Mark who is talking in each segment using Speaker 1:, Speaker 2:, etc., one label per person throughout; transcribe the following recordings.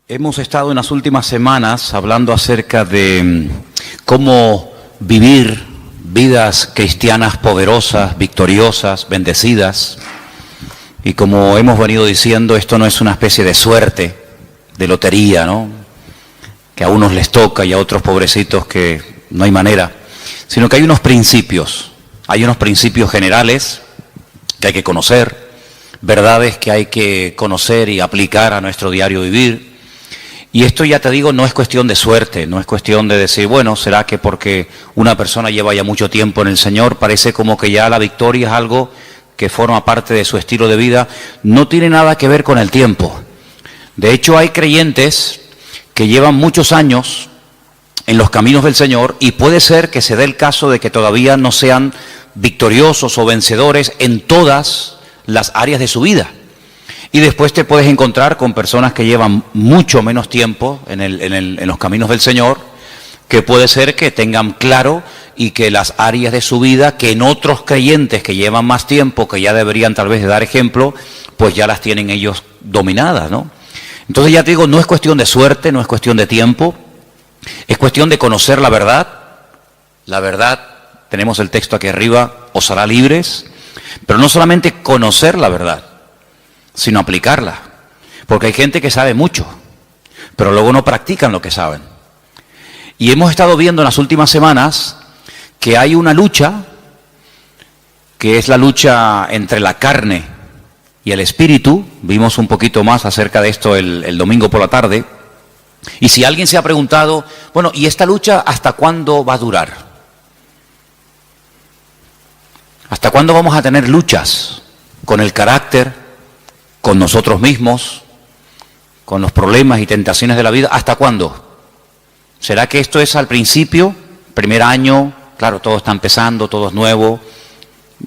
Speaker 1: Hemos estado en las últimas semanas hablando acerca de cómo vivir vidas cristianas poderosas, victoriosas, bendecidas. Y como hemos venido diciendo, esto no es una especie de suerte, de lotería, ¿no? Que a unos les toca y a otros pobrecitos que no hay manera, sino que hay unos principios generales que hay que conocer, verdades que hay que conocer y aplicar a nuestro diario vivir. Y esto, ya te digo, no es cuestión de suerte, no es cuestión de decir, bueno, será que porque una persona lleva ya mucho tiempo en el Señor, parece como que ya la victoria es algo que forma parte de su estilo de vida. No tiene nada que ver con el tiempo. De hecho, hay creyentes que llevan muchos años en los caminos del Señor y puede ser que se dé el caso de que todavía no sean victoriosos o vencedores en todas las áreas de su vida. Y después te puedes encontrar con personas que llevan mucho menos tiempo en los caminos del Señor, que puede ser que tengan claro y que las áreas de su vida que en otros creyentes que llevan más tiempo, que ya deberían tal vez de dar ejemplo, pues ya las tienen ellos dominadas, ¿no? Entonces ya te digo, no es cuestión de suerte, no es cuestión de tiempo, es cuestión de conocer la verdad. La verdad, tenemos el texto aquí arriba, os hará libres, pero no solamente conocer la verdad, sino aplicarla. Porque hay gente que sabe mucho, pero luego no practican lo que saben. Y hemos estado viendo en las últimas semanas que hay una lucha, que es la lucha entre la carne y el espíritu. Vimos un poquito más acerca de esto el domingo por la tarde. Y si alguien se ha preguntado, bueno, ¿y esta lucha hasta cuándo va a durar? ¿Hasta cuándo vamos a tener luchas con el carácter, con nosotros mismos, con los problemas y tentaciones de la vida? ¿Hasta cuándo? ¿Será que esto es al principio, primer año? Claro, todo está empezando, todo es nuevo.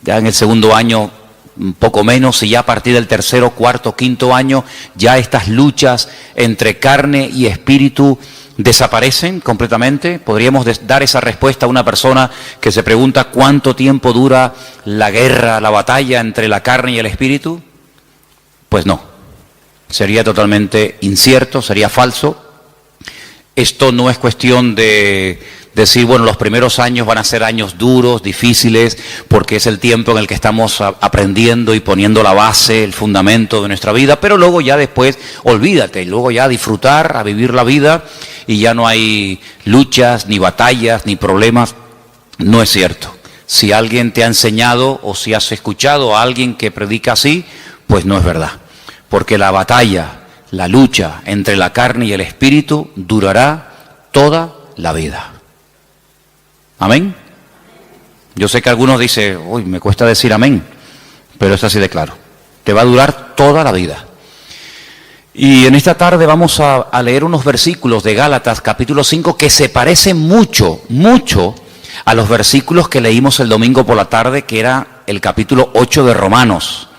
Speaker 1: Ya en el segundo año, un poco menos, y ya a partir del tercero, cuarto, quinto año, ya estas luchas entre carne y espíritu desaparecen completamente. ¿Podríamos dar esa respuesta a una persona que se pregunta cuánto tiempo dura la guerra, la batalla entre la carne y el espíritu? Pues no, sería totalmente incierto, sería falso. Esto no es cuestión de decir, bueno, los primeros años van a ser años duros, difíciles, porque es el tiempo en el que estamos aprendiendo y poniendo la base, el fundamento de nuestra vida, pero luego ya después, olvídate, luego ya a disfrutar, a vivir la vida, y ya no hay luchas, ni batallas, ni problemas. No es cierto. Si alguien te ha enseñado o si has escuchado a alguien que predica así, pues no es verdad. Porque la batalla, la lucha entre la carne y el espíritu durará toda la vida. ¿Amén? Yo sé que algunos dicen, uy, me cuesta decir amén, pero es así de claro. Te va a durar toda la vida. Y en esta tarde vamos a leer unos versículos de Gálatas capítulo 5 que se parecen mucho a los versículos que leímos el domingo por la tarde, que era el capítulo 8 de Romanos.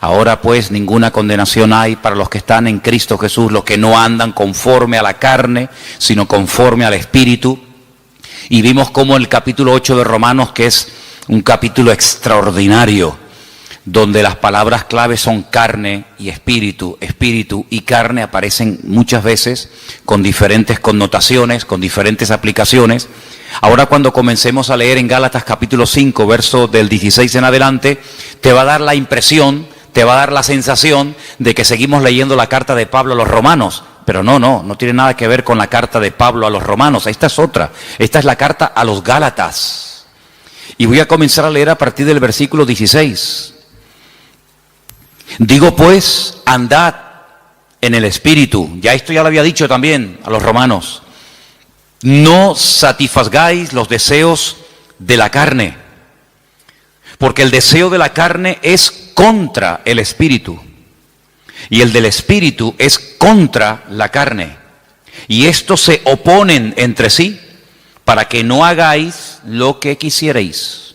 Speaker 1: Ahora pues ninguna condenación hay para los que están en Cristo Jesús, los que no andan conforme a la carne, sino conforme al Espíritu. Y vimos cómo el capítulo 8 de Romanos, que es un capítulo extraordinario, donde las palabras claves son carne y espíritu, espíritu y carne, aparecen muchas veces con diferentes connotaciones, con diferentes aplicaciones. Ahora cuando comencemos a leer en Gálatas capítulo 5, verso del 16 en adelante, te va a dar la impresión, te va a dar la sensación de que seguimos leyendo la carta de Pablo a los romanos. Pero no tiene nada que ver con la carta de Pablo a los romanos. Esta es otra. Esta es la carta a los Gálatas. Y voy a comenzar a leer a partir del versículo 16. Digo pues, andad en el Espíritu. Ya esto ya lo había dicho también a los romanos. No satisfagáis los deseos de la carne, porque el deseo de la carne es contra el Espíritu, y el del Espíritu es contra la carne, y estos se oponen entre sí, para que no hagáis lo que quisierais.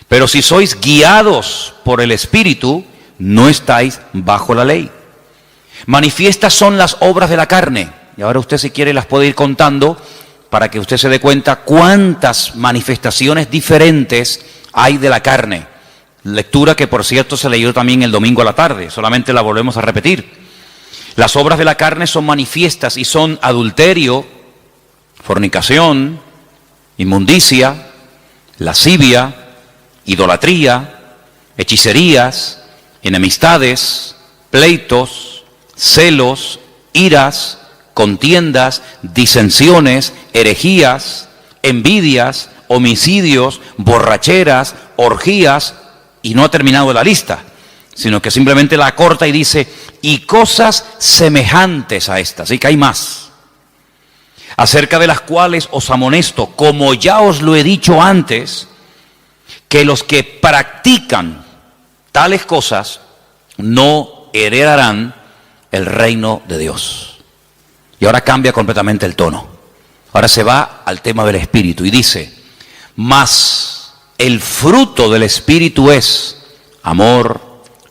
Speaker 1: Pero si sois guiados por el Espíritu, no estáis bajo la ley. Manifiestas son las obras de la carne. Y ahora usted, si quiere, las puede ir contando para que usted se dé cuenta cuántas manifestaciones diferentes hay de la carne. lectura que por cierto se leyó también el domingo a la tarde, solamente la volvemos a repetir. Las obras de la carne son manifiestas y son adulterio, fornicación, inmundicia, lascivia, idolatría, hechicerías, enemistades, pleitos, celos, iras, contiendas, disensiones, herejías, envidias, homicidios, borracheras, orgías, y no ha terminado la lista, sino que simplemente la acorta y dice, y cosas semejantes a estas, y que hay más, acerca de las cuales os amonesto, como ya os lo he dicho antes, que los que practican tales cosas no heredarán el reino de Dios. Y ahora cambia completamente el tono. Ahora se va al tema del Espíritu y dice, mas el fruto del Espíritu es amor,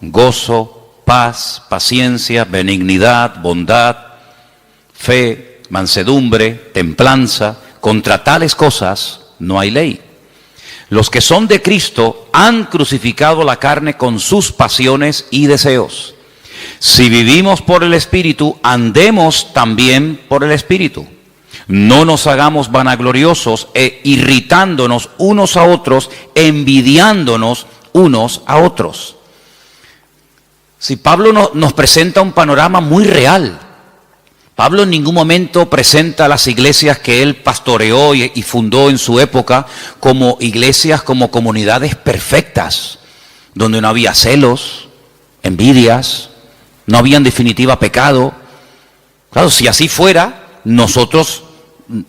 Speaker 1: gozo, paz, paciencia, benignidad, bondad, fe, mansedumbre, templanza. Contra tales cosas no hay ley. Los que son de Cristo han crucificado la carne con sus pasiones y deseos. Si vivimos por el Espíritu, andemos también por el Espíritu. No nos hagamos vanagloriosos e irritándonos unos a otros, envidiándonos unos a otros. Si Pablo nos presenta un panorama muy real. Pablo en ningún momento presenta a las iglesias que él pastoreó y fundó en su época como iglesias, como comunidades perfectas, donde no había celos, envidias, no había en definitiva pecado. Claro, si así fuera, nosotros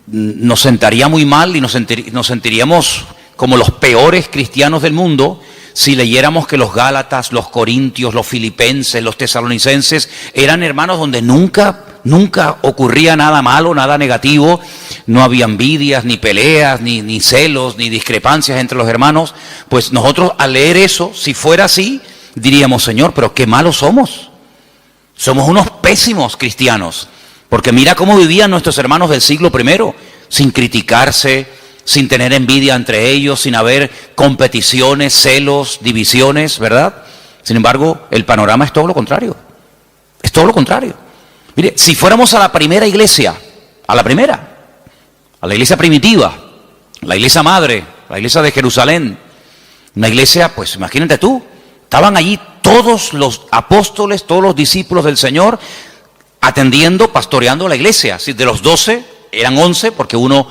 Speaker 1: nos sentaría muy mal y nos sentiríamos como los peores cristianos del mundo si leyéramos que los Gálatas, los Corintios, los Filipenses, los Tesalonicenses eran hermanos donde nunca ocurría nada malo, nada negativo, no había envidias, ni peleas, ni celos, ni discrepancias entre los hermanos. Pues nosotros al leer eso, si fuera así, diríamos, Señor, pero qué malos somos. Somos unos pésimos cristianos. Porque mira cómo vivían nuestros hermanos del siglo I, sin criticarse, sin tener envidia entre ellos, sin haber competiciones, celos, divisiones, ¿verdad? Sin embargo, el panorama es todo lo contrario. Es todo lo contrario. Mire, si fuéramos a la primera iglesia, a la iglesia primitiva, la iglesia madre, la iglesia de Jerusalén, una iglesia, pues imagínate tú, estaban allí todos los apóstoles, todos los discípulos del Señor, atendiendo, pastoreando la iglesia. De los 12, eran 11, porque uno,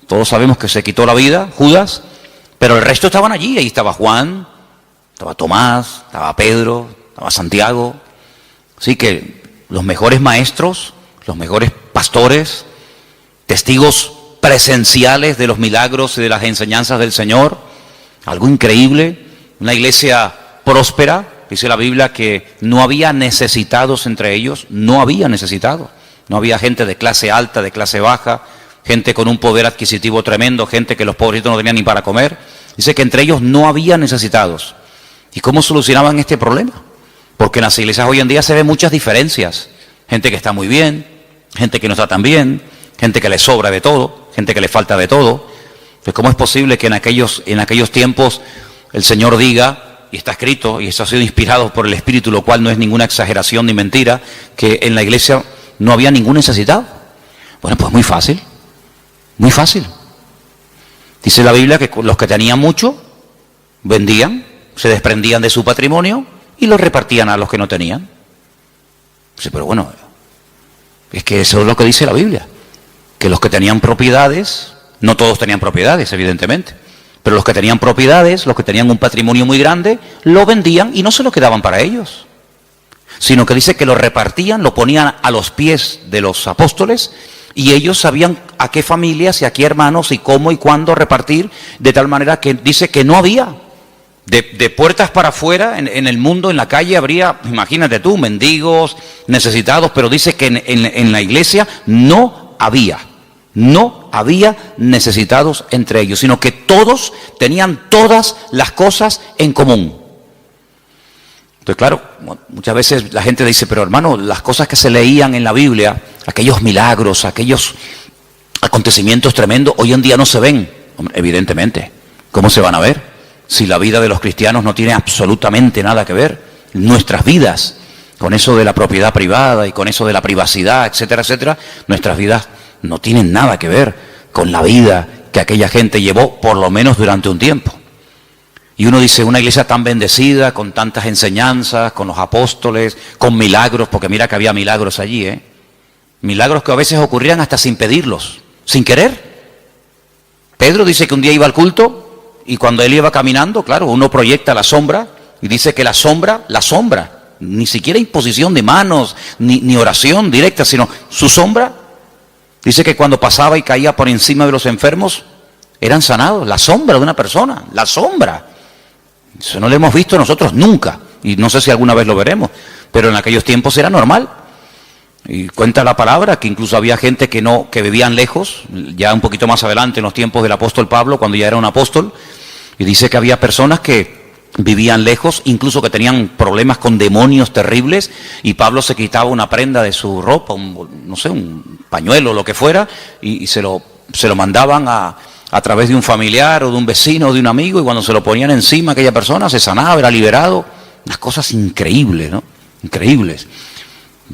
Speaker 1: todos sabemos que se quitó la vida, Judas, pero el resto estaban allí. Ahí estaba Juan, estaba Tomás, estaba Pedro, estaba Santiago. Así que los mejores maestros, los mejores pastores, testigos presenciales de los milagros y de las enseñanzas del Señor. Algo increíble, una iglesia próspera. Dice la Biblia que no había necesitados entre ellos, no había necesitados. No había gente de clase alta, de clase baja, gente con un poder adquisitivo tremendo, gente que los pobrecitos no tenían ni para comer. Dice que entre ellos no había necesitados. ¿Y cómo solucionaban este problema? Porque en las iglesias hoy en día se ven muchas diferencias. Gente que está muy bien, gente que no está tan bien, gente que le sobra de todo, gente que le falta de todo. Pues ¿cómo es posible que en aquellos tiempos el Señor diga, y está escrito, y eso ha sido inspirado por el Espíritu, lo cual no es ninguna exageración ni mentira, que en la iglesia no había ningún necesitado? Bueno, pues muy fácil, muy fácil. Dice la Biblia que los que tenían mucho, vendían, se desprendían de su patrimonio y lo repartían a los que no tenían. Sí, pero bueno, es que eso es lo que dice la Biblia, que los que tenían propiedades, no todos tenían propiedades, evidentemente, pero los que tenían propiedades, los que tenían un patrimonio muy grande, lo vendían y no se lo quedaban para ellos, sino que dice que lo repartían, lo ponían a los pies de los apóstoles y ellos sabían a qué familias y a qué hermanos y cómo y cuándo repartir, de tal manera que dice que no había, de puertas para afuera, en el mundo, en la calle habría, imagínate tú, mendigos, necesitados, pero dice que en la iglesia no había necesitados entre ellos, sino que todos tenían todas las cosas en común. Entonces, claro, muchas veces la gente dice, pero hermano, las cosas que se leían en la Biblia, aquellos milagros, aquellos acontecimientos tremendos, hoy en día no se ven. Hombre, evidentemente, ¿cómo se van a ver? si la vida de los cristianos no tiene absolutamente nada que ver, nuestras vidas, con eso de la propiedad privada y con eso de la privacidad, etcétera, etcétera, nuestras vidas no tienen nada que ver con la vida que aquella gente llevó, por lo menos durante un tiempo. Y uno dice, una iglesia tan bendecida, con tantas enseñanzas, con los apóstoles, con milagros, porque mira que había milagros allí, milagros que a veces ocurrían hasta sin pedirlos, sin querer. Pedro dice que un día iba al culto y cuando él iba caminando, claro, uno proyecta la sombra y dice que la sombra, ni siquiera imposición de manos, ni oración directa, sino su sombra, dice que cuando pasaba y caía por encima de los enfermos, eran sanados, la sombra de una persona, la sombra. Eso no lo hemos visto nosotros nunca, y no sé si alguna vez lo veremos, pero en aquellos tiempos era normal. Y cuenta la palabra que incluso había gente que vivían lejos, ya un poquito más adelante en los tiempos del apóstol Pablo, cuando ya era un apóstol, y dice que había personas que vivían lejos, incluso que tenían problemas con demonios terribles, y Pablo se quitaba una prenda de su ropa, un pañuelo, lo que fuera, y se lo mandaban a través de un familiar o de un vecino o de un amigo, y cuando se lo ponían encima aquella persona se sanaba, era liberado. Unas cosas increíbles, ¿no? Increíbles.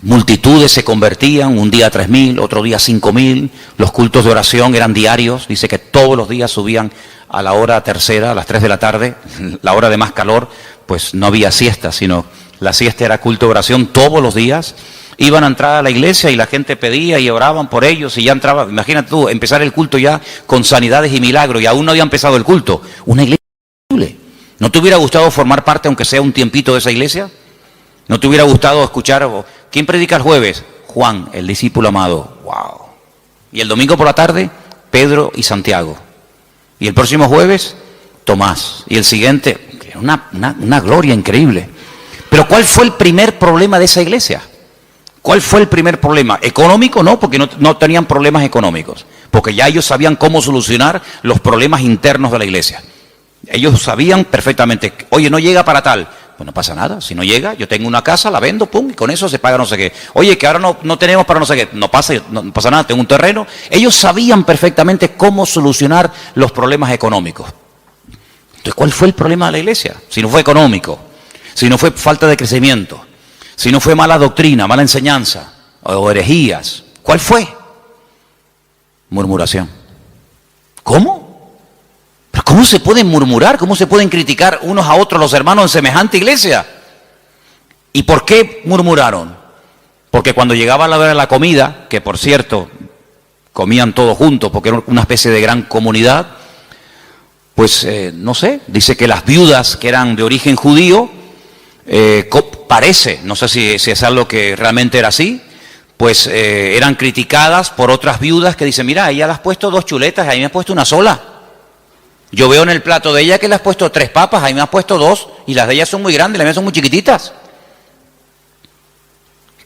Speaker 1: Multitudes se convertían, un día 3.000, otro día 5.000, los cultos de oración eran diarios, dice que todos los días subían a la hora tercera, a las 3 de la tarde, la hora de más calor, pues no había siesta, sino la siesta era culto de oración todos los días. Iban a entrar a la iglesia y la gente pedía y oraban por ellos y ya entraba, imagínate tú, empezar el culto ya con sanidades y milagros y aún no había empezado el culto. Una iglesia increíble. ¿No te hubiera gustado formar parte, aunque sea un tiempito, de esa iglesia? ¿No te hubiera gustado escuchar? ¿Quién predica el jueves? Juan, el discípulo amado. ¡Wow! Y el domingo por la tarde, Pedro y Santiago. Y el próximo jueves, Tomás. Y el siguiente, una gloria increíble. Pero ¿cuál fue el primer problema de esa iglesia? ¿Cuál fue el primer problema? ¿Económico? No, porque no tenían problemas económicos. Porque ya ellos sabían cómo solucionar los problemas internos de la iglesia. Ellos sabían perfectamente, oye, no llega para tal. Pues no pasa nada, si no llega, yo tengo una casa, la vendo, pum, y con eso se paga no sé qué. Oye, que ahora no tenemos para no sé qué, no pasa nada, tengo un terreno. Ellos sabían perfectamente cómo solucionar los problemas económicos. Entonces, ¿cuál fue el problema de la iglesia? Si no fue económico, si no fue falta de crecimiento, si no fue mala doctrina, mala enseñanza, o herejías, ¿cuál fue? Murmuración. ¿Cómo? ¿Pero cómo se pueden murmurar? ¿Cómo se pueden criticar unos a otros los hermanos en semejante iglesia? ¿Y por qué murmuraron? Porque cuando llegaba la hora de la comida, que por cierto, comían todos juntos porque era una especie de gran comunidad, pues no sé, dice que las viudas que eran de origen judío, parece, no sé si es algo que realmente era así, pues eran criticadas por otras viudas que dicen, mira, a ella le has puesto 2 chuletas, a mí me has puesto una sola. Yo veo en el plato de ella que le has puesto 3 papas, a mí me has puesto 2, y las de ella son muy grandes, las mías son muy chiquititas.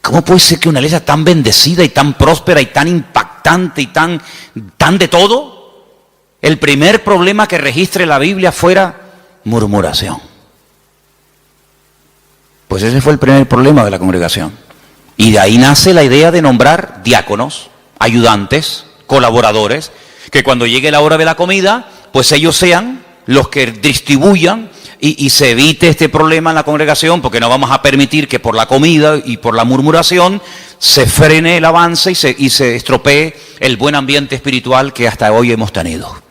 Speaker 1: ¿Cómo puede ser que una iglesia tan bendecida y tan próspera y tan impactante y tan de todo, el primer problema que registre la Biblia fuera murmuración? Pues ese fue el primer problema de la congregación. Y de ahí nace la idea de nombrar diáconos, ayudantes, colaboradores, que cuando llegue la hora de la comida, pues ellos sean los que distribuyan y se evite este problema en la congregación, porque no vamos a permitir que por la comida y por la murmuración se frene el avance y se estropee el buen ambiente espiritual que hasta hoy hemos tenido.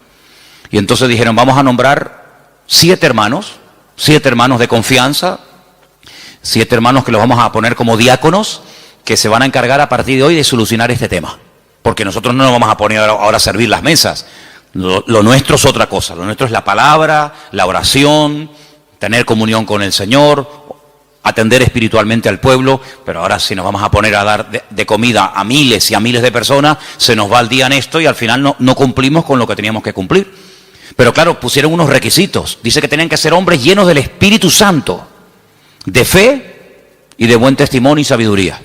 Speaker 1: Y entonces dijeron, vamos a nombrar 7 hermanos de confianza, 7 hermanos que los vamos a poner como diáconos, que se van a encargar a partir de hoy de solucionar este tema. Porque nosotros no nos vamos a poner ahora a servir las mesas. Lo nuestro es otra cosa. Lo nuestro es la palabra, la oración, tener comunión con el Señor, atender espiritualmente al pueblo. Pero ahora si nos vamos a poner a dar de comida a miles y a miles de personas, se nos va el día en esto y al final no cumplimos con lo que teníamos que cumplir. Pero claro, pusieron unos requisitos. Dice que tenían que ser hombres llenos del Espíritu Santo, de fe y de buen testimonio y sabiduría,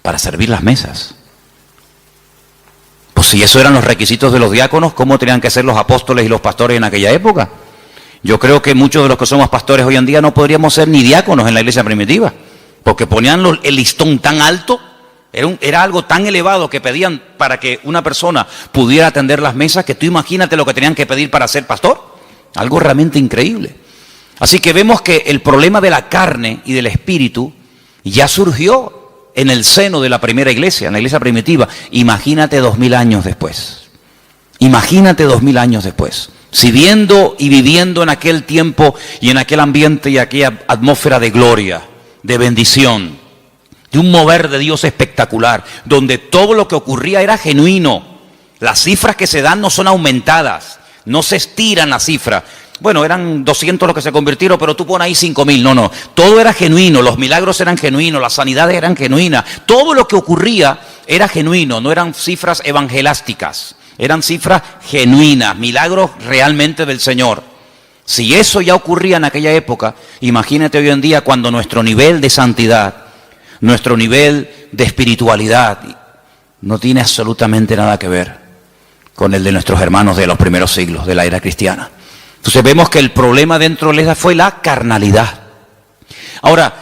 Speaker 1: para servir las mesas. Pues si esos eran los requisitos de los diáconos, ¿cómo tenían que ser los apóstoles y los pastores en aquella época? Yo creo que muchos de los que somos pastores hoy en día no podríamos ser ni diáconos en la iglesia primitiva, porque ponían el listón tan alto, era algo tan elevado que pedían para que una persona pudiera atender las mesas, que tú imagínate lo que tenían que pedir para ser pastor. algo realmente increíble. Así que vemos que el problema de la carne y del espíritu ya surgió en el seno de la primera iglesia, en la iglesia primitiva. Imagínate 2000 años después. Imagínate 2000 años después. Si viendo y viviendo en aquel tiempo y en aquel ambiente y aquella atmósfera de gloria, de bendición, de un mover de Dios espectacular, donde todo lo que ocurría era genuino. Las cifras que se dan no son aumentadas, no se estiran las cifras. Bueno, eran 200 los que se convirtieron, pero tú pones ahí 5000. No. Todo era genuino, los milagros eran genuinos, las sanidades eran genuinas. Todo lo que ocurría era genuino, no eran cifras evangelásticas. Eran cifras genuinas, milagros realmente del Señor. Si eso ya ocurría en aquella época, imagínate hoy en día cuando nuestro nivel de santidad, nuestro nivel de espiritualidad no tiene absolutamente nada que ver con el de nuestros hermanos de los primeros siglos de la era cristiana. Entonces vemos que el problema dentro de la iglesia fue la carnalidad. Ahora,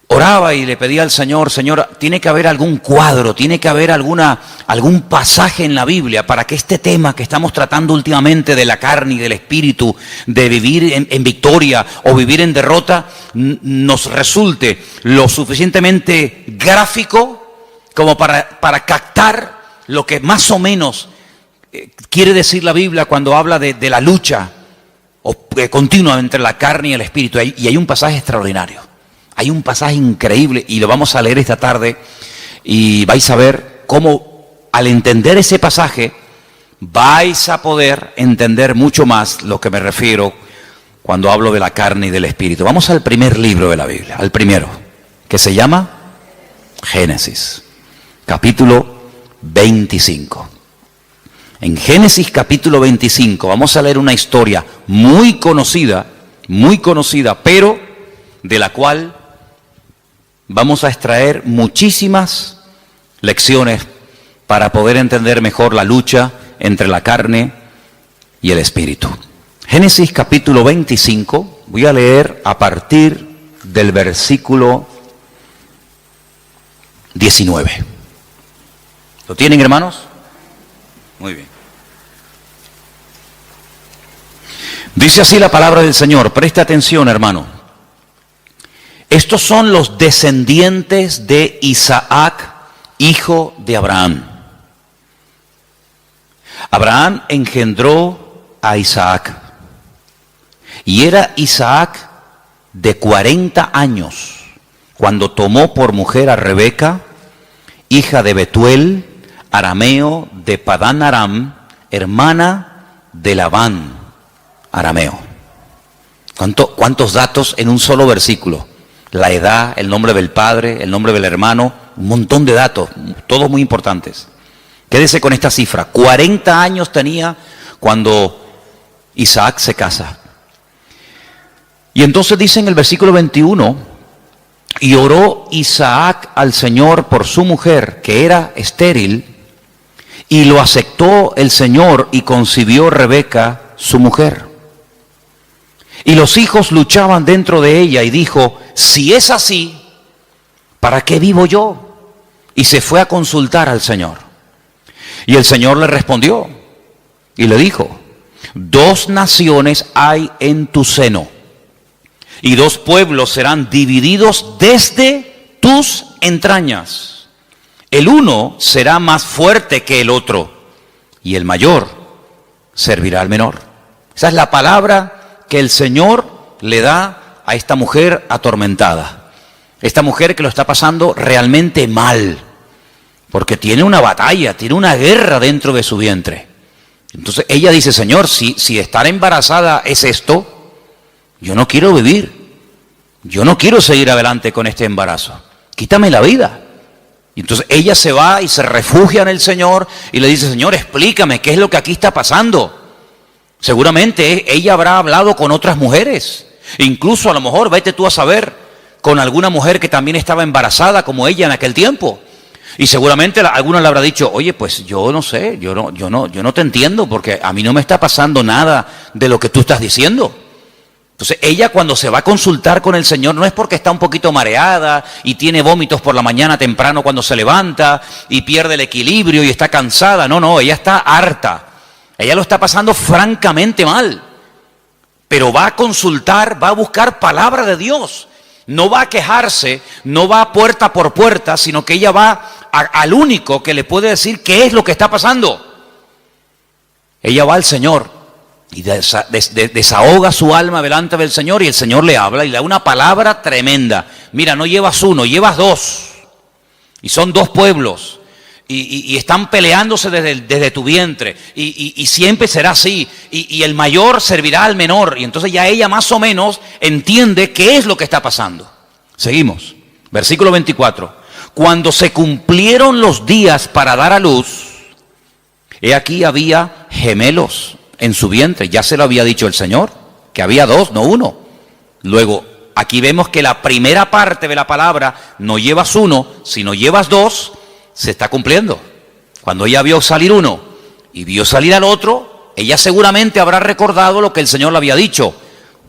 Speaker 1: oraba y le pedía al Señor, Señor, tiene que haber algún cuadro, tiene que haber algún pasaje en la Biblia para que este tema que estamos tratando últimamente de la carne y del espíritu, de vivir en victoria o vivir en derrota, nos resulte lo suficientemente gráfico como para captar lo que más o menos quiere decir la Biblia cuando habla de la lucha continua entre la carne y el espíritu. Y hay un pasaje extraordinario. Hay un pasaje increíble y lo vamos a leer esta tarde y vais a ver cómo al entender ese pasaje vais a poder entender mucho más lo que me refiero cuando hablo de la carne y del espíritu. Vamos al primer libro de la Biblia, al primero, que se llama Génesis, capítulo 25. En Génesis capítulo 25 vamos a leer una historia muy conocida, pero de la cual vamos a extraer muchísimas lecciones para poder entender mejor la lucha entre la carne y el espíritu. Génesis capítulo 25, voy a leer a partir del versículo 19. ¿Lo tienen, hermanos? Muy bien. Dice así la palabra del Señor, presta atención, hermano. Estos son los descendientes de Isaac, hijo de Abraham. Abraham engendró a Isaac. Y era Isaac de 40 años cuando tomó por mujer a Rebeca, hija de Betuel, arameo de Padán Aram, hermana de Labán, arameo. ¿Cuántos datos en un solo versículo? La edad, el nombre del padre, el nombre del hermano, un montón de datos, todos muy importantes. Quédese con esta cifra, 40 años tenía cuando Isaac se casa. Y entonces dice en el versículo 21, y oró Isaac al Señor por su mujer, que era estéril, y lo aceptó el Señor y concibió Rebeca, su mujer. Y los hijos luchaban dentro de ella y dijo, si es así, ¿para qué vivo yo? Y se fue a consultar al Señor. Y el Señor le respondió y le dijo, 2 naciones hay en tu seno y 2 pueblos serán divididos desde tus entrañas. El uno será más fuerte que el otro y el mayor servirá al menor. Esa es la palabra que el Señor le da a esta mujer atormentada. Esta mujer que lo está pasando realmente mal, porque tiene una batalla, tiene una guerra dentro de su vientre. Entonces ella dice, Señor, si estar embarazada es esto, yo no quiero vivir, yo no quiero seguir adelante con este embarazo, quítame la vida. Y entonces ella se va y se refugia en el Señor y le dice, Señor, explícame qué es lo que aquí está pasando. Seguramente ella habrá hablado con otras mujeres, incluso a lo mejor, vete tú a saber, con alguna mujer que también estaba embarazada como ella en aquel tiempo. Y seguramente alguna le habrá dicho, oye, pues yo no sé, yo no te entiendo porque a mí no me está pasando nada de lo que tú estás diciendo. Entonces ella cuando se va a consultar con el Señor no es porque está un poquito mareada y tiene vómitos por la mañana temprano cuando se levanta y pierde el equilibrio y está cansada. No, ella está harta. Ella lo está pasando francamente mal. Pero va a consultar, va a buscar palabra de Dios. No va a quejarse, no va puerta por puerta, sino que ella va al único que le puede decir qué es lo que está pasando. Ella va al Señor y desahoga su alma delante del Señor, y el Señor le habla y le da una palabra tremenda. Mira, no llevas uno, llevas dos. Y son dos pueblos. Y están peleándose desde tu vientre. Y siempre será así. Y el mayor servirá al menor. Y entonces ya ella más o menos entiende qué es lo que está pasando. Seguimos. Versículo 24. Cuando se cumplieron los días para dar a luz, he aquí había gemelos en su vientre. Ya se lo había dicho el Señor, que había dos, no uno. Luego, aquí vemos que la primera parte de la palabra, no llevas uno, sino llevas dos, se está cumpliendo. Cuando ella vio salir uno y vio salir al otro, ella seguramente habrá recordado lo que el Señor le había dicho.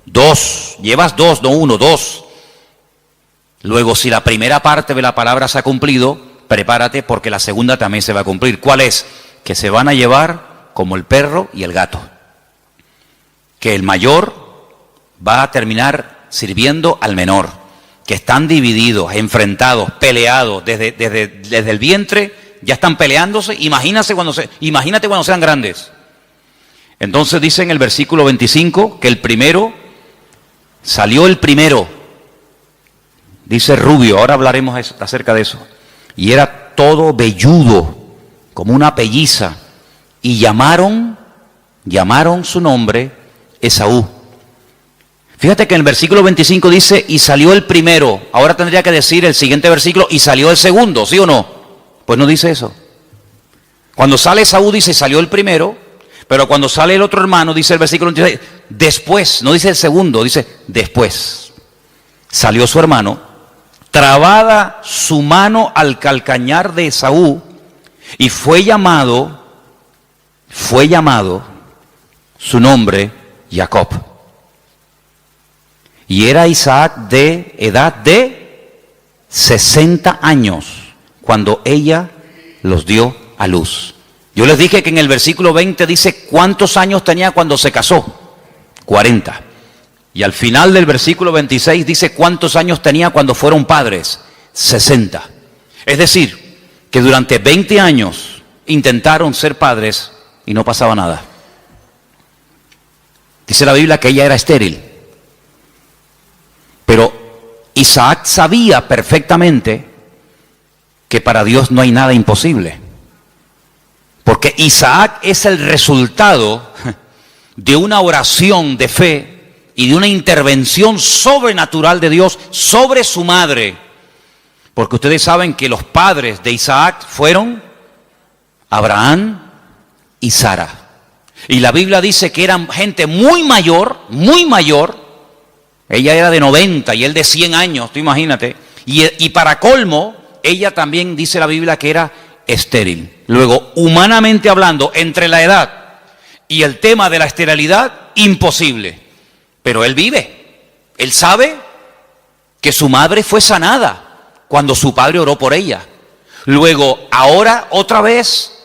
Speaker 1: Dos, llevas dos, no uno, dos. Luego, si la primera parte de la palabra se ha cumplido, prepárate porque la segunda también se va a cumplir. ¿Cuál es? Que se van a llevar como el perro y el gato. Que el mayor va a terminar sirviendo al menor. Que están divididos, enfrentados, peleados desde el vientre, ya están peleándose. Imagínate cuando sean grandes. Entonces dice en el versículo 25 que salió el primero, dice rubio, ahora hablaremos acerca de eso, y era todo velludo, como una pelliza, y llamaron su nombre Esaú. Fíjate que en el versículo 25 dice, y salió el primero. Ahora tendría que decir el siguiente versículo, y salió el segundo, ¿sí o no? Pues no dice eso. Cuando sale Esaú dice, salió el primero, pero cuando sale el otro hermano, dice el versículo 26, después, no dice el segundo, dice después. Salió su hermano, trabada su mano al calcañar de Esaú, y fue llamado su nombre Jacob. Y era Isaac de edad de 60 años cuando ella los dio a luz. Yo les dije que en el versículo 20 dice cuántos años tenía cuando se casó. 40. Y al final del versículo 26 dice cuántos años tenía cuando fueron padres. 60. Es decir, que durante 20 años intentaron ser padres y no pasaba nada. Dice la Biblia que ella era estéril. Pero Isaac sabía perfectamente que para Dios no hay nada imposible. Porque Isaac es el resultado de una oración de fe y de una intervención sobrenatural de Dios sobre su madre. Porque ustedes saben que los padres de Isaac fueron Abraham y Sara. Y la Biblia dice que eran gente muy mayor. Ella era de 90 y él de 100 años, tú imagínate. Y para colmo, ella también dice la Biblia que era estéril. Luego, humanamente hablando, entre la edad y el tema de la esterilidad, imposible. Pero él vive. Él sabe que su madre fue sanada cuando su padre oró por ella. Luego, ahora otra vez,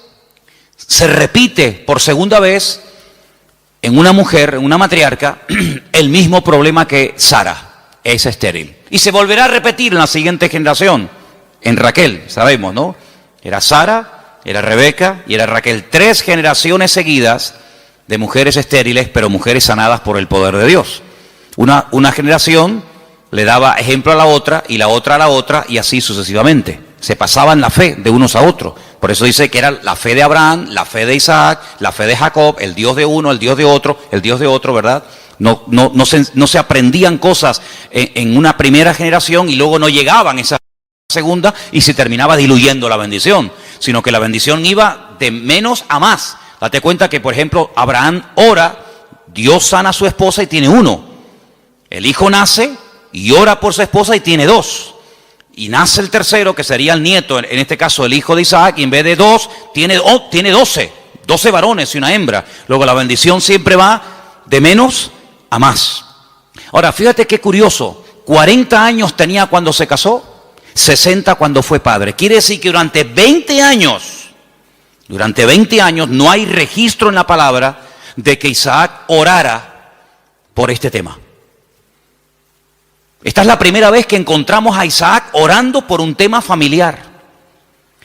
Speaker 1: se repite por segunda vez en una mujer, en una matriarca, el mismo problema que Sara, es estéril. Y se volverá a repetir en la siguiente generación, en Raquel, sabemos, ¿no? Era Sara, era Rebeca y era Raquel. 3 generaciones seguidas de mujeres estériles, pero mujeres sanadas por el poder de Dios. Una generación le daba ejemplo a la otra, y la otra a la otra, y así sucesivamente. Se pasaban la fe de unos a otros. Por eso dice que era la fe de Abraham, la fe de Isaac, la fe de Jacob, el Dios de uno, el Dios de otro, ¿verdad? No se aprendían cosas en una primera generación y luego no llegaban esa segunda y se terminaba diluyendo la bendición, sino que la bendición iba de menos a más. Date cuenta que, por ejemplo, Abraham ora, Dios sana a su esposa y tiene 1. El hijo nace y ora por su esposa y tiene 2. Y nace el tercero, que sería el nieto, en este caso el hijo de Isaac, y en vez de 2, tiene 12 varones y una hembra. Luego la bendición siempre va de menos a más. Ahora, fíjate qué curioso, 40 años tenía cuando se casó, 60 cuando fue padre. Quiere decir que durante 20 años Durante 20 años no hay registro en la palabra de que Isaac orara por este tema. Esta es la primera vez que encontramos a Isaac orando por un tema familiar.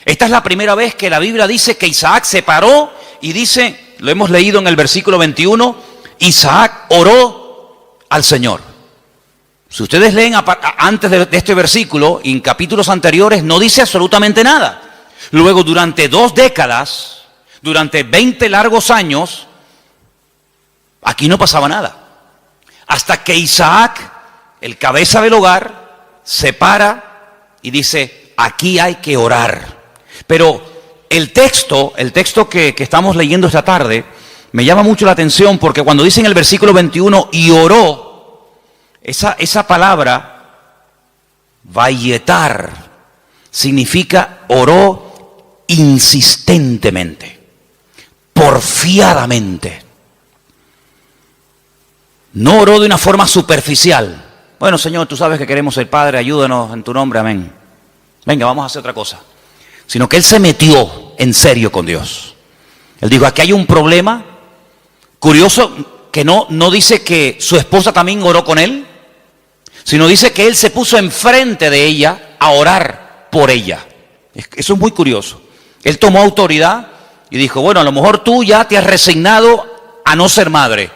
Speaker 1: Esta es la primera vez que la Biblia dice que Isaac se paró y dice, lo hemos leído en el versículo 21, Isaac oró al Señor. Si ustedes leen antes de este versículo, en capítulos anteriores, no dice absolutamente nada. Luego, durante 2 décadas, durante 20 largos años, aquí no pasaba nada. Hasta que Isaac, el cabeza del hogar, se para y dice, aquí hay que orar. Pero el texto que estamos leyendo esta tarde, me llama mucho la atención porque cuando dice en el versículo 21, y oró, esa palabra, vayetar, significa oró insistentemente, porfiadamente. No oró de una forma superficial. Bueno, Señor, tú sabes que queremos ser Padre, ayúdanos en tu nombre, amén. Venga, vamos a hacer otra cosa. Sino que él se metió en serio con Dios. Él dijo, aquí hay un problema. Curioso que no dice que su esposa también oró con él, sino dice que él se puso enfrente de ella a orar por ella. Eso es muy curioso. Él tomó autoridad y dijo, bueno, a lo mejor tú ya te has resignado a no ser madre.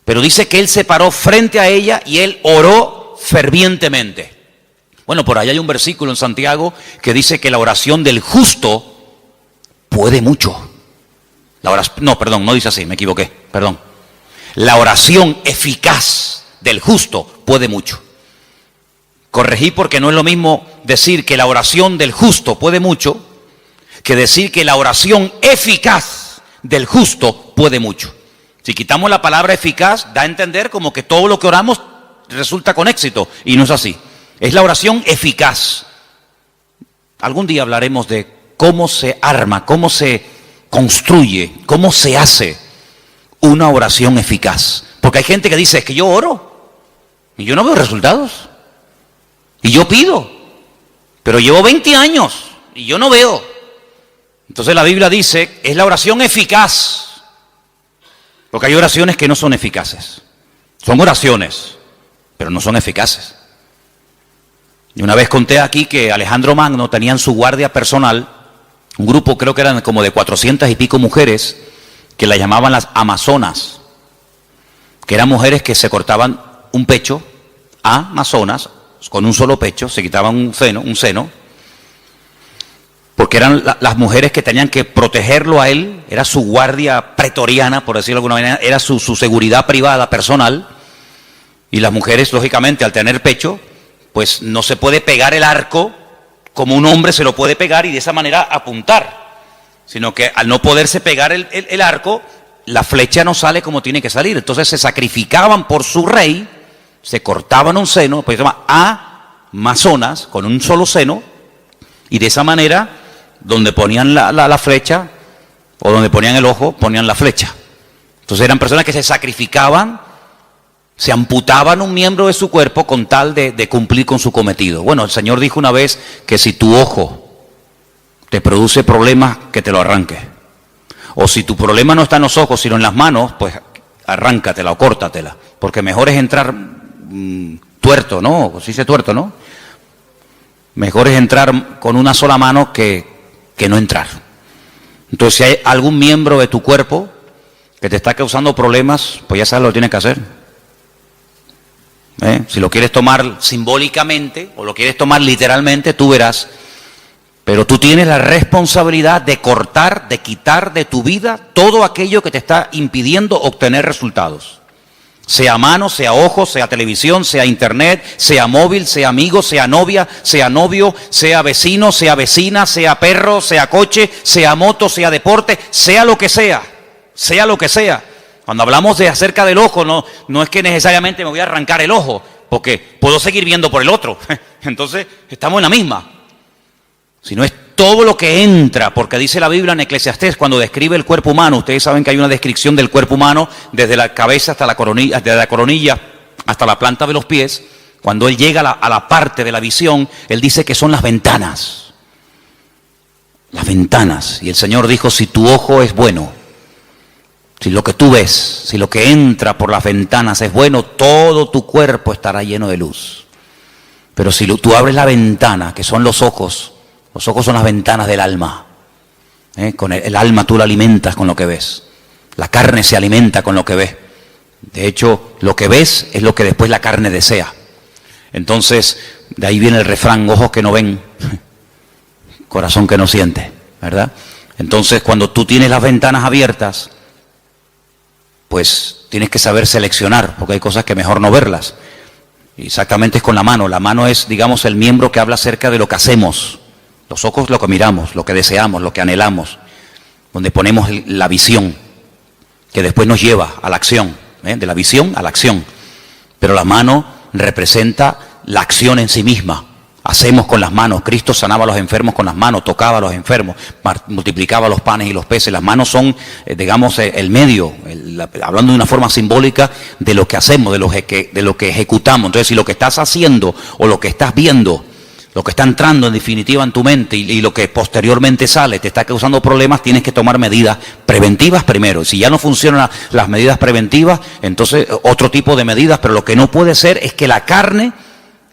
Speaker 1: Pero dice que él se paró frente a ella y él oró fervientemente. Bueno, por ahí hay un versículo en Santiago que dice que la oración del justo puede mucho. No dice así, me equivoqué, perdón. La oración eficaz del justo puede mucho. Corregí porque no es lo mismo decir que la oración del justo puede mucho que decir que la oración eficaz del justo puede mucho. Si quitamos la palabra eficaz, da a entender como que todo lo que oramos resulta con éxito, y no es así. Es la oración eficaz. Algún día hablaremos de cómo se arma, cómo se construye, cómo se hace una oración eficaz. Porque hay gente que dice, es que yo oro y yo no veo resultados. Y yo pido, pero llevo 20 años y yo no veo. Entonces la Biblia dice, es la oración eficaz. Porque hay oraciones que no son eficaces. Son oraciones, pero no son eficaces. Y una vez conté aquí que Alejandro Magno tenía en su guardia personal un grupo, creo que eran como de 400 y pico mujeres, que la llamaban las amazonas, que eran mujeres que se cortaban un pecho, amazonas, con un solo pecho, se quitaban un seno, porque eran las mujeres que tenían que protegerlo a él, era su guardia pretoriana, por decirlo de alguna manera, era su seguridad privada, personal, y las mujeres, lógicamente, al tener pecho, pues no se puede pegar el arco como un hombre se lo puede pegar y de esa manera apuntar, sino que al no poderse pegar el arco, la flecha no sale como tiene que salir. Entonces se sacrificaban por su rey, se cortaban un seno, pues se llama amazonas, con un solo seno, y de esa manera, donde ponían la flecha, o donde ponían el ojo, ponían la flecha. Entonces eran personas que se sacrificaban, se amputaban un miembro de su cuerpo con tal de cumplir con su cometido. Bueno, el Señor dijo una vez que si tu ojo te produce problemas, que te lo arranque. O si tu problema no está en los ojos, sino en las manos, pues arráncatela o córtatela. Porque mejor es entrar tuerto, ¿no? Se dice tuerto, ¿no? Mejor es entrar con una sola mano que no entrar. Entonces, si hay algún miembro de tu cuerpo que te está causando problemas, pues ya sabes lo que tienes que hacer. Si lo quieres tomar simbólicamente o lo quieres tomar literalmente, tú verás. Pero tú tienes la responsabilidad de cortar, de quitar de tu vida todo aquello que te está impidiendo obtener resultados. Sea mano, sea ojo, sea televisión, sea internet, sea móvil, sea amigo, sea novia, sea novio, sea vecino, sea vecina, sea perro, sea coche, sea moto, sea deporte, sea lo que sea, sea lo que sea. Cuando hablamos de acerca del ojo, no es que necesariamente me voy a arrancar el ojo, porque puedo seguir viendo por el otro. Entonces, estamos en la misma. Sino es todo lo que entra, porque dice la Biblia en Eclesiastés, cuando describe el cuerpo humano, ustedes saben que hay una descripción del cuerpo humano desde la cabeza hasta la coronilla, desde la coronilla hasta la planta de los pies. Cuando él llega a la parte de la visión, él dice que son las ventanas. Las ventanas. Y el Señor dijo, si tu ojo es bueno, si lo que tú ves, si lo que entra por las ventanas es bueno, todo tu cuerpo estará lleno de luz. Pero si tú abres la ventana, que son los ojos son las ventanas del alma. Con el alma tú la alimentas con lo que ves. La carne se alimenta con lo que ves. De hecho, lo que ves es lo que después la carne desea. Entonces, de ahí viene el refrán, ojos que no ven, corazón que no siente, ¿verdad? Entonces, cuando tú tienes las ventanas abiertas, pues tienes que saber seleccionar, porque hay cosas que mejor no verlas. Y exactamente es con la mano. La mano es, digamos, el miembro que habla acerca de lo que hacemos. Los ojos lo que miramos, lo que deseamos, lo que anhelamos, donde ponemos la visión, que después nos lleva a la acción, de la visión a la acción. Pero la mano representa la acción en sí misma. Hacemos con las manos. Cristo sanaba a los enfermos con las manos, tocaba a los enfermos, multiplicaba los panes y los peces. Las manos son, digamos, el medio, hablando de una forma simbólica de lo que hacemos, de lo que ejecutamos. Entonces, si lo que estás haciendo o lo que estás viendo, lo que está entrando en definitiva en tu mente y lo que posteriormente sale te está causando problemas, tienes que tomar medidas preventivas primero. Si ya no funcionan las medidas preventivas, entonces otro tipo de medidas, pero lo que no puede ser es que la carne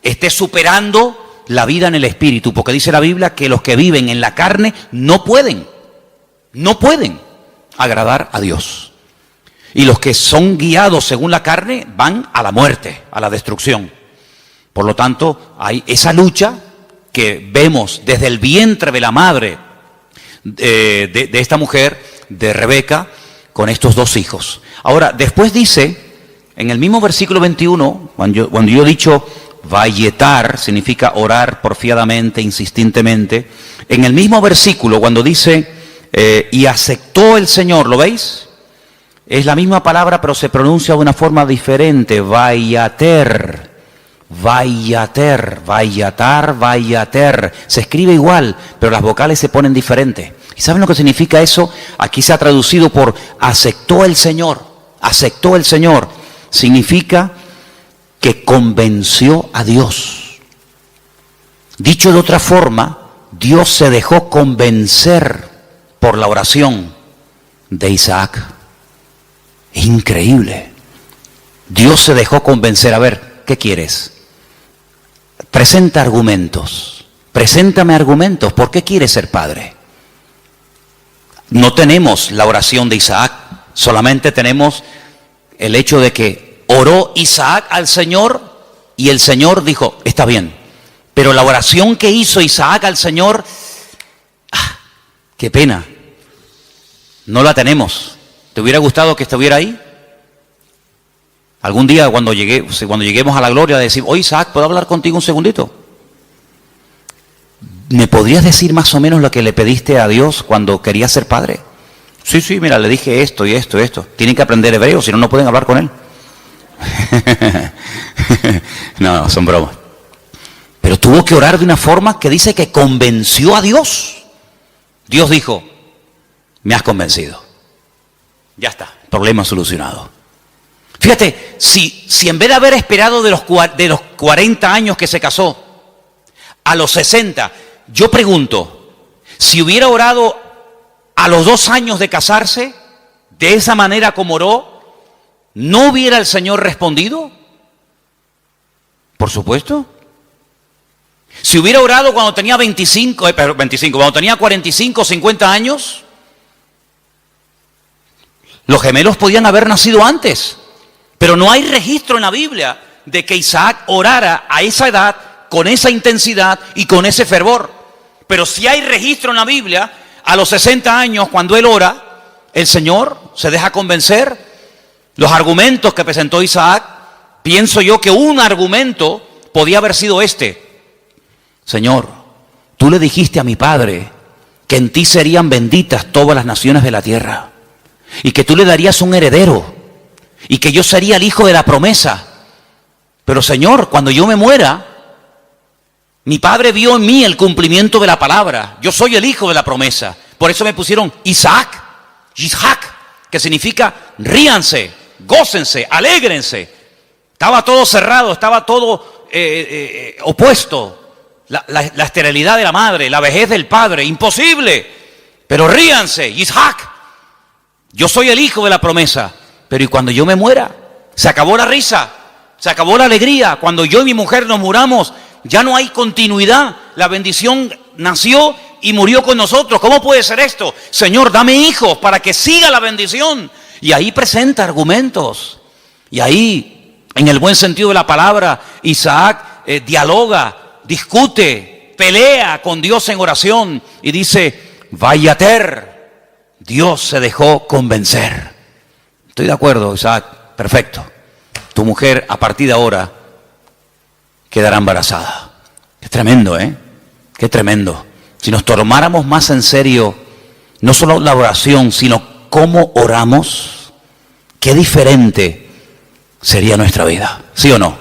Speaker 1: esté superando la vida en el espíritu, porque dice la Biblia que los que viven en la carne no pueden agradar a Dios. Y los que son guiados según la carne van a la muerte, a la destrucción. Por lo tanto, hay esa lucha que vemos desde el vientre de la madre de esta mujer, de Rebeca, con estos dos hijos. Ahora, después dice, en el mismo versículo 21, cuando yo he dicho vayetar, significa orar porfiadamente, insistentemente, en el mismo versículo, cuando dice, y aceptó el Señor, ¿lo veis? Es la misma palabra, pero se pronuncia de una forma diferente, vayater. Vayater, vayatar, vayater. Se escribe igual, pero las vocales se ponen diferentes. ¿Y saben lo que significa eso? Aquí se ha traducido por aceptó el Señor. Aceptó el Señor. Significa que convenció a Dios. Dicho de otra forma, Dios se dejó convencer por la oración de Isaac. Es increíble. Dios se dejó convencer. A ver, ¿qué quieres? Presenta argumentos. Preséntame argumentos. ¿Por qué quieres ser padre? No tenemos la oración de Isaac. Solamente tenemos el hecho de que oró Isaac al Señor y el Señor dijo, está bien. Pero la oración que hizo Isaac al Señor, qué pena, no la tenemos. ¿Te hubiera gustado que estuviera ahí? Algún día cuando lleguemos a la gloria, decir, oye Isaac, ¿puedo hablar contigo un segundito? ¿Me podrías decir más o menos lo que le pediste a Dios cuando querías ser padre? Sí, mira, le dije esto y esto y esto. Tienen que aprender hebreo, si no, no pueden hablar con él. No, son bromas. Pero tuvo que orar de una forma que dice que convenció a Dios. Dios dijo, me has convencido. Ya está, problema solucionado. Fíjate, si en vez de haber esperado de los 40 años que se casó, a los 60, yo pregunto, si hubiera orado a los 2 años de casarse, de esa manera como oró, ¿no hubiera el Señor respondido? Por supuesto. Si hubiera orado cuando tenía cuando tenía 45, 50 años, los gemelos podían haber nacido antes. Pero no hay registro en la Biblia de que Isaac orara a esa edad, con esa intensidad y con ese fervor. Pero sí hay registro en la Biblia, a los 60 años, cuando él ora, el Señor se deja convencer. Los argumentos que presentó Isaac, pienso yo que un argumento podía haber sido este. Señor, tú le dijiste a mi padre que en ti serían benditas todas las naciones de la tierra y que tú le darías un heredero y que yo sería el hijo de la promesa. Pero Señor, cuando yo me muera, mi padre vio en mí el cumplimiento de la palabra. Yo soy el hijo de la promesa. Por eso me pusieron Isaac, que significa ríanse, gócense, alégrense. Estaba todo cerrado, estaba todo opuesto. la esterilidad de la madre, la vejez del padre, imposible. Pero ríanse, Isaac, yo soy el hijo de la promesa, pero ¿y cuando yo me muera? Se acabó la risa, se acabó la alegría. Cuando yo y mi mujer nos muramos, ya no hay continuidad. La bendición nació y murió con nosotros. ¿Cómo puede ser esto? Señor, dame hijos para que siga la bendición. Y ahí presenta argumentos. Y ahí, en el buen sentido de la palabra, Isaac dialoga, discute, pelea con Dios en oración y dice, Vayater, Dios se dejó convencer. Estoy de acuerdo, Isaac, perfecto. Tu mujer a partir de ahora quedará embarazada. Qué tremendo, ¿eh? Qué tremendo. Si nos tomáramos más en serio, no solo la oración, sino cómo oramos, qué diferente sería nuestra vida, ¿sí o no?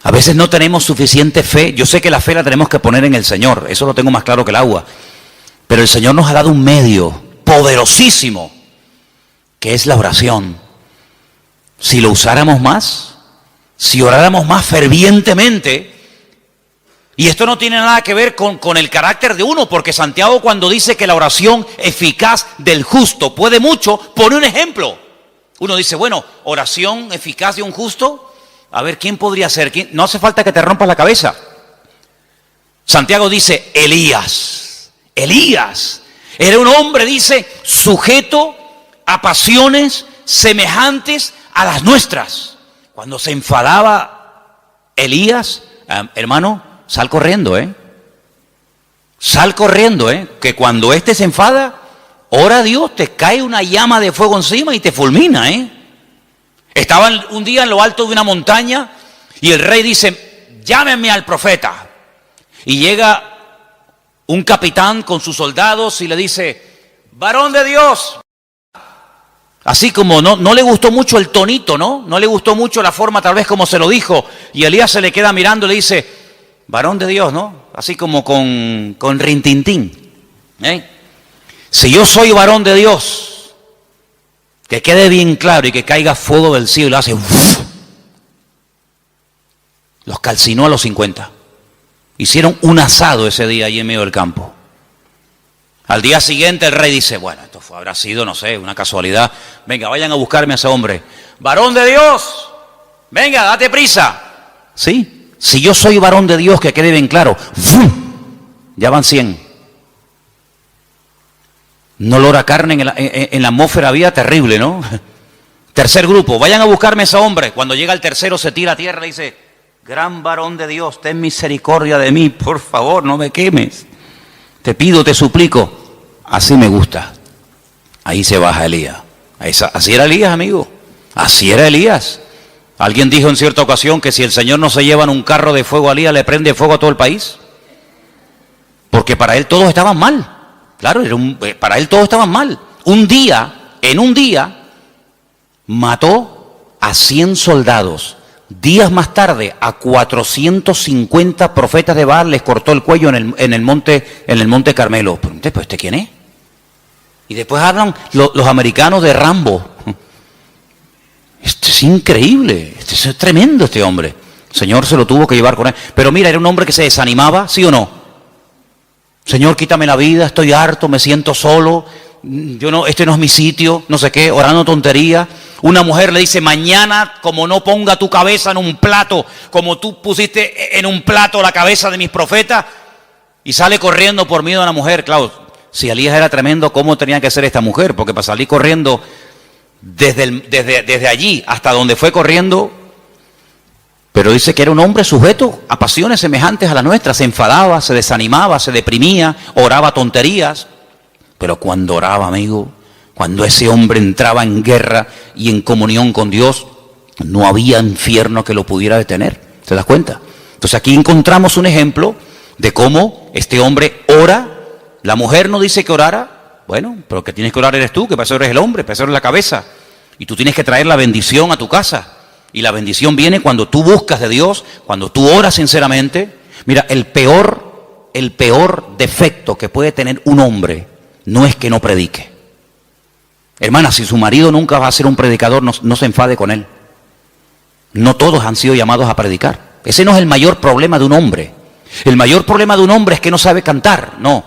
Speaker 1: A veces no tenemos suficiente fe. Yo sé que la fe la tenemos que poner en el Señor, eso lo tengo más claro que el agua. Pero el Señor nos ha dado un medio poderosísimo, que es la oración. Si lo usáramos más, si oráramos más fervientemente, y esto no tiene nada que ver con el carácter de uno, porque Santiago cuando dice que la oración eficaz del justo puede mucho, pone un ejemplo. Uno dice, bueno, oración eficaz de un justo, a ver, ¿quién podría ser? ¿Quién? No hace falta que te rompas la cabeza. Santiago dice, Elías era un hombre, dice, sujeto a pasiones semejantes a las nuestras. Cuando se enfadaba Elías, hermano, sal corriendo, sal corriendo, que cuando éste se enfada, ora a Dios, te cae una llama de fuego encima y te fulmina, Estaban un día en lo alto de una montaña y el rey dice, llámenme al profeta. Y llega un capitán con sus soldados y le dice, varón de Dios. Así como no le gustó mucho el tonito, no le gustó mucho la forma tal vez como se lo dijo. Y Elías se le queda mirando y le dice, varón de Dios, ¿no? Así como con rintintín. Si yo soy varón de Dios, que quede bien claro y que caiga fuego del cielo y lo hace. Los calcinó a los 50. Hicieron un asado ese día allí en medio del campo. Al día siguiente el rey dice, bueno, esto habrá sido, no sé, una casualidad. Venga, vayan a buscarme a ese hombre. Varón de Dios, venga, date prisa. Sí, si yo soy varón de Dios, que quede bien claro. Ya van 100. Un olor a carne en la atmósfera había terrible, ¿no? Tercer grupo, vayan a buscarme a ese hombre. Cuando llega el tercero se tira a tierra y le dice, gran varón de Dios, ten misericordia de mí, por favor, no me quemes. Te pido, te suplico. Así me gusta. Ahí se baja Elías. Así era Elías, amigo. Así era Elías. Alguien dijo en cierta ocasión que si el Señor no se lleva en un carro de fuego a Elías, le prende fuego a todo el país. Porque para él todos estaban mal. Claro, para él todos estaban mal. En un día, mató a 100 soldados. Días más tarde, a 450 profetas de Baal les cortó el cuello en el monte Carmelo. ¿Pero este quién es? Y después hablan los americanos de Rambo. Esto es increíble, esto es tremendo este hombre. El Señor se lo tuvo que llevar con él. Pero mira, era un hombre que se desanimaba, ¿sí o no? Señor, quítame la vida, estoy harto, me siento solo, este no es mi sitio, no sé qué, orando tontería. Una mujer le dice, mañana como no ponga tu cabeza en un plato, como tú pusiste en un plato la cabeza de mis profetas, y sale corriendo por miedo a la mujer. Claro, si Elías era tremendo, ¿cómo tenía que ser esta mujer? Porque para salir corriendo desde allí hasta donde fue corriendo. Pero dice que era un hombre sujeto a pasiones semejantes a las nuestras. Se enfadaba, se desanimaba, se deprimía, oraba tonterías. Pero cuando oraba, amigo, cuando ese hombre entraba en guerra y en comunión con Dios, no había infierno que lo pudiera detener. ¿Te das cuenta? Entonces aquí encontramos un ejemplo de cómo este hombre ora. La mujer no dice que orara. Bueno, pero que tienes que orar eres tú, que para eso eres el hombre, para eso eres la cabeza. Y tú tienes que traer la bendición a tu casa. Y la bendición viene cuando tú buscas de Dios, cuando tú oras sinceramente. Mira, el peor defecto que puede tener un hombre no es que no predique. Hermana, si su marido nunca va a ser un predicador, no se enfade con él. No todos han sido llamados a predicar. Ese no es el mayor problema de un hombre. El mayor problema de un hombre es que no sabe cantar. No,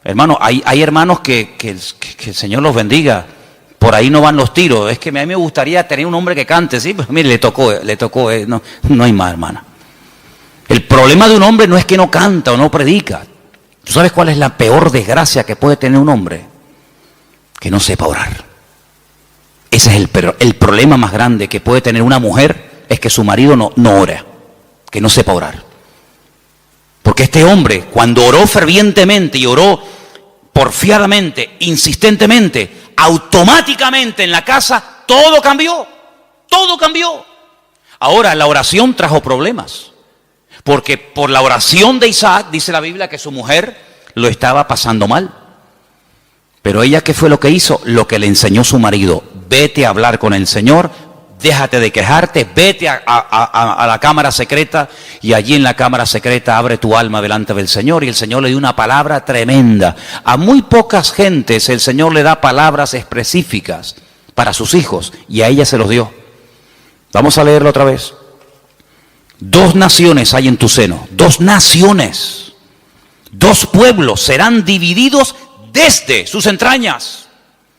Speaker 1: hermano, hay hermanos que el Señor los bendiga. Por ahí no van los tiros. Es que a mí me gustaría tener un hombre que cante, sí, pues mire, le tocó, no hay más, hermana. El problema de un hombre no es que no canta o no predica. ¿Tú sabes cuál es la peor desgracia que puede tener un hombre? Que no sepa orar. Ese es el problema más grande que puede tener una mujer, es que su marido no ora, que no sepa orar. Porque este hombre, cuando oró fervientemente y oró porfiadamente, insistentemente, automáticamente en la casa, todo cambió, todo cambió. Ahora, la oración trajo problemas, porque por la oración de Isaac, dice la Biblia que su mujer lo estaba pasando mal. Pero ella, ¿qué fue lo que hizo? Lo que le enseñó su marido: vete a hablar con el Señor, déjate de quejarte, vete a la cámara secreta, y allí en la cámara secreta abre tu alma delante del Señor. Y el Señor le dio una palabra tremenda. A muy pocas gentes el Señor le da palabras específicas para sus hijos, y a ella se los dio. Vamos a leerlo otra vez. 2 naciones hay en tu seno, 2 naciones, 2 pueblos serán divididos desde sus entrañas.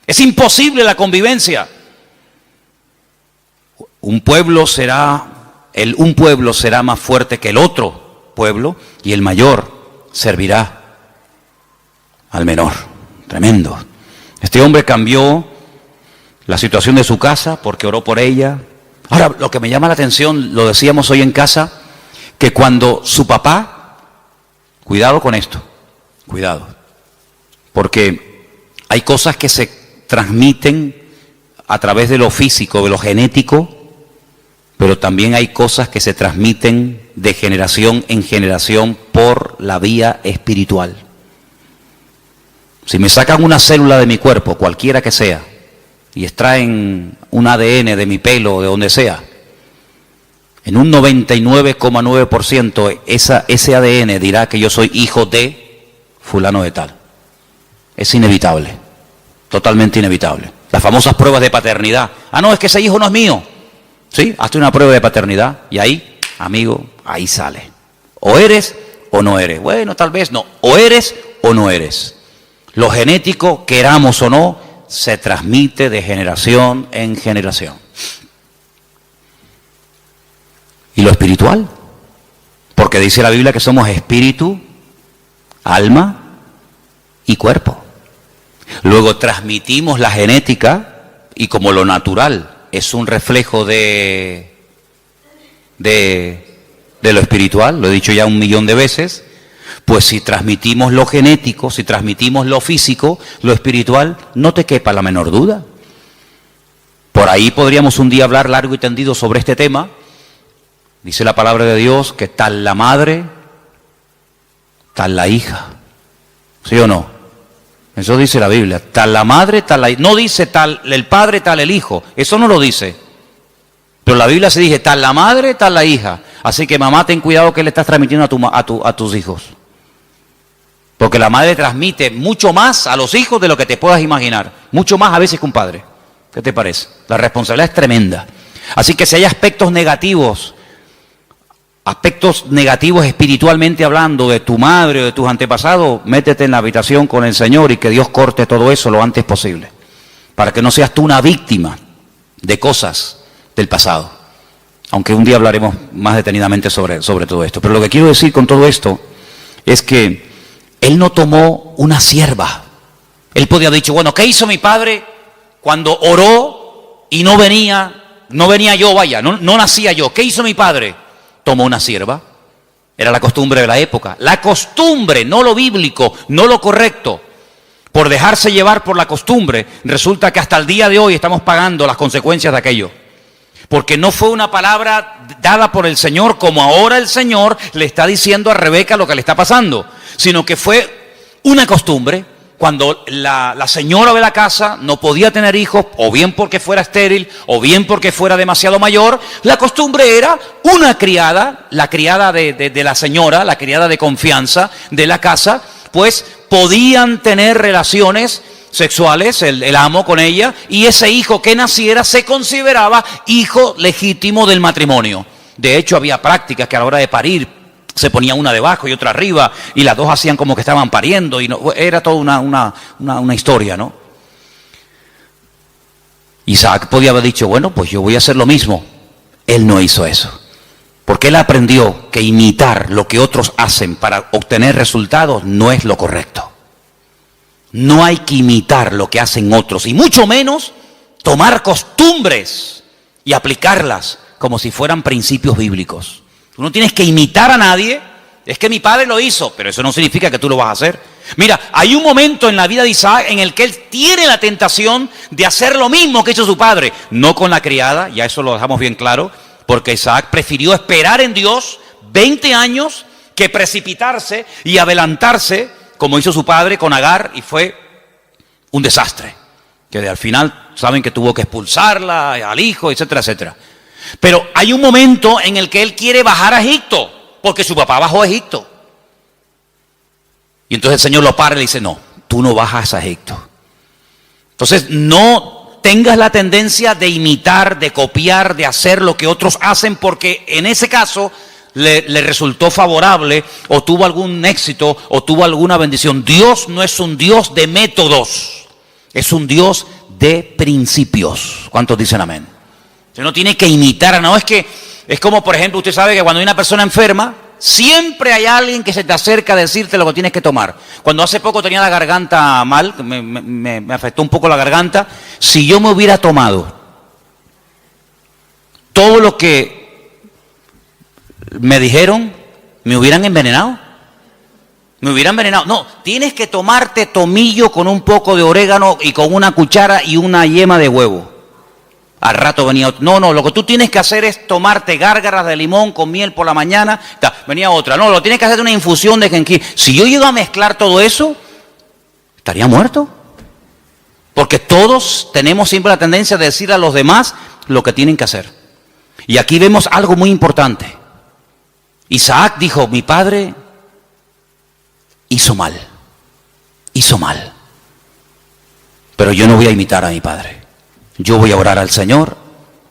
Speaker 1: Es imposible la convivencia. Un pueblo será más fuerte que el otro pueblo, y el mayor servirá al menor. Tremendo. Este hombre cambió la situación de su casa porque oró por ella. Ahora, lo que me llama la atención, lo decíamos hoy en casa, que cuando su papá, cuidado con esto, cuidado, porque hay cosas que se transmiten a través de lo físico, de lo genético, pero también hay cosas que se transmiten de generación en generación por la vía espiritual. Si me sacan una célula de mi cuerpo, cualquiera que sea, y extraen un ADN de mi pelo o de donde sea, en un 99,9% ese ADN dirá que yo soy hijo de fulano de tal. Es inevitable, totalmente inevitable. Las famosas pruebas de paternidad. Ah, no, es que ese hijo no es mío. Sí, hazte una prueba de paternidad y ahí, amigo, ahí sale. O eres o no eres. Bueno, tal vez no. O eres o no eres. Lo genético, queramos o no, se transmite de generación en generación. ¿Y lo espiritual? Porque dice la Biblia que somos espíritu, alma y cuerpo. Luego transmitimos la genética, y como lo natural es un reflejo de lo espiritual, lo he dicho ya 1.000.000 de veces, pues si transmitimos lo genético, si transmitimos lo físico, lo espiritual, no te quepa la menor duda. Por ahí podríamos un día hablar largo y tendido sobre este tema. Dice la palabra de Dios que tal la madre, tal la hija. ¿Sí o no? Eso dice la Biblia. Tal la madre, tal la hija. No dice tal el padre, tal el hijo. Eso no lo dice. Pero la Biblia se dice tal la madre, tal la hija. Así que mamá, ten cuidado que le estás transmitiendo a tus hijos. Porque la madre transmite mucho más a los hijos de lo que te puedas imaginar. Mucho más a veces que un padre. ¿Qué te parece? La responsabilidad es tremenda. Así que si hay aspectos negativos espiritualmente hablando de tu madre o de tus antepasados, métete en la habitación con el Señor y que Dios corte todo eso lo antes posible. Para que no seas tú una víctima de cosas del pasado. Aunque un día hablaremos más detenidamente sobre todo esto. Pero lo que quiero decir con todo esto es que él no tomó una sierva. Él podía haber dicho, bueno, ¿qué hizo mi padre cuando oró y no venía yo, no nacía yo? ¿Qué hizo mi padre? Tomó una sierva. Era la costumbre de la época. La costumbre, no lo bíblico, no lo correcto. Por dejarse llevar por la costumbre, resulta que hasta el día de hoy estamos pagando las consecuencias de aquello. Porque no fue una palabra dada por el Señor, como ahora el Señor le está diciendo a Rebeca lo que le está pasando, sino que fue una costumbre. Cuando la señora de la casa no podía tener hijos, o bien porque fuera estéril, o bien porque fuera demasiado mayor, la costumbre era una criada, la criada de la señora, la criada de confianza de la casa, pues podían tener relaciones sexuales, el amo con ella, y ese hijo que naciera se consideraba hijo legítimo del matrimonio. De hecho, había prácticas que a la hora de parir se ponía una debajo y otra arriba, y las dos hacían como que estaban pariendo, y no, era toda una historia, ¿no? Isaac podía haber dicho, bueno, pues yo voy a hacer lo mismo. Él no hizo eso, porque él aprendió que imitar lo que otros hacen para obtener resultados no es lo correcto. No hay que imitar lo que hacen otros, y mucho menos tomar costumbres y aplicarlas como si fueran principios bíblicos. Tú no tienes que imitar a nadie. Es que mi padre lo hizo, pero eso no significa que tú lo vas a hacer. Mira, hay un momento en la vida de Isaac en el que él tiene la tentación de hacer lo mismo que hizo su padre. No con la criada, ya eso lo dejamos bien claro, porque Isaac prefirió esperar en Dios 20 años que precipitarse y adelantarse, como hizo su padre con Agar, y fue un desastre. Que al final saben que tuvo que expulsarla, al hijo, etcétera, etcétera. Pero hay un momento en el que él quiere bajar a Egipto, porque su papá bajó a Egipto. Y entonces el Señor lo para y le dice, no, tú no bajas a Egipto. Entonces no tengas la tendencia de imitar, de copiar, de hacer lo que otros hacen, porque en ese caso le resultó favorable, o tuvo algún éxito, o tuvo alguna bendición. Dios no es un Dios de métodos, es un Dios de principios. ¿Cuántos dicen amén? Usted no tiene que imitar, no es que, es como por ejemplo, usted sabe que cuando hay una persona enferma, siempre hay alguien que se te acerca a decirte lo que tienes que tomar. Cuando hace poco tenía la garganta mal, me afectó un poco la garganta, si yo me hubiera tomado todo lo que me dijeron, me hubieran envenenado. Me hubiera envenenado. No, tienes que tomarte tomillo con un poco de orégano y con una cuchara y una yema de huevo. Al rato venía otro. No, lo que tú tienes que hacer es tomarte gárgaras de limón con miel por la mañana. Venía otra. No, lo tienes que hacer de una infusión de jengibre. Si yo llego a mezclar todo eso, estaría muerto. Porque todos tenemos siempre la tendencia de decir a los demás lo que tienen que hacer. Y aquí vemos algo muy importante. Isaac dijo, mi padre hizo mal. Pero yo no voy a imitar a mi padre. Yo voy a orar al Señor,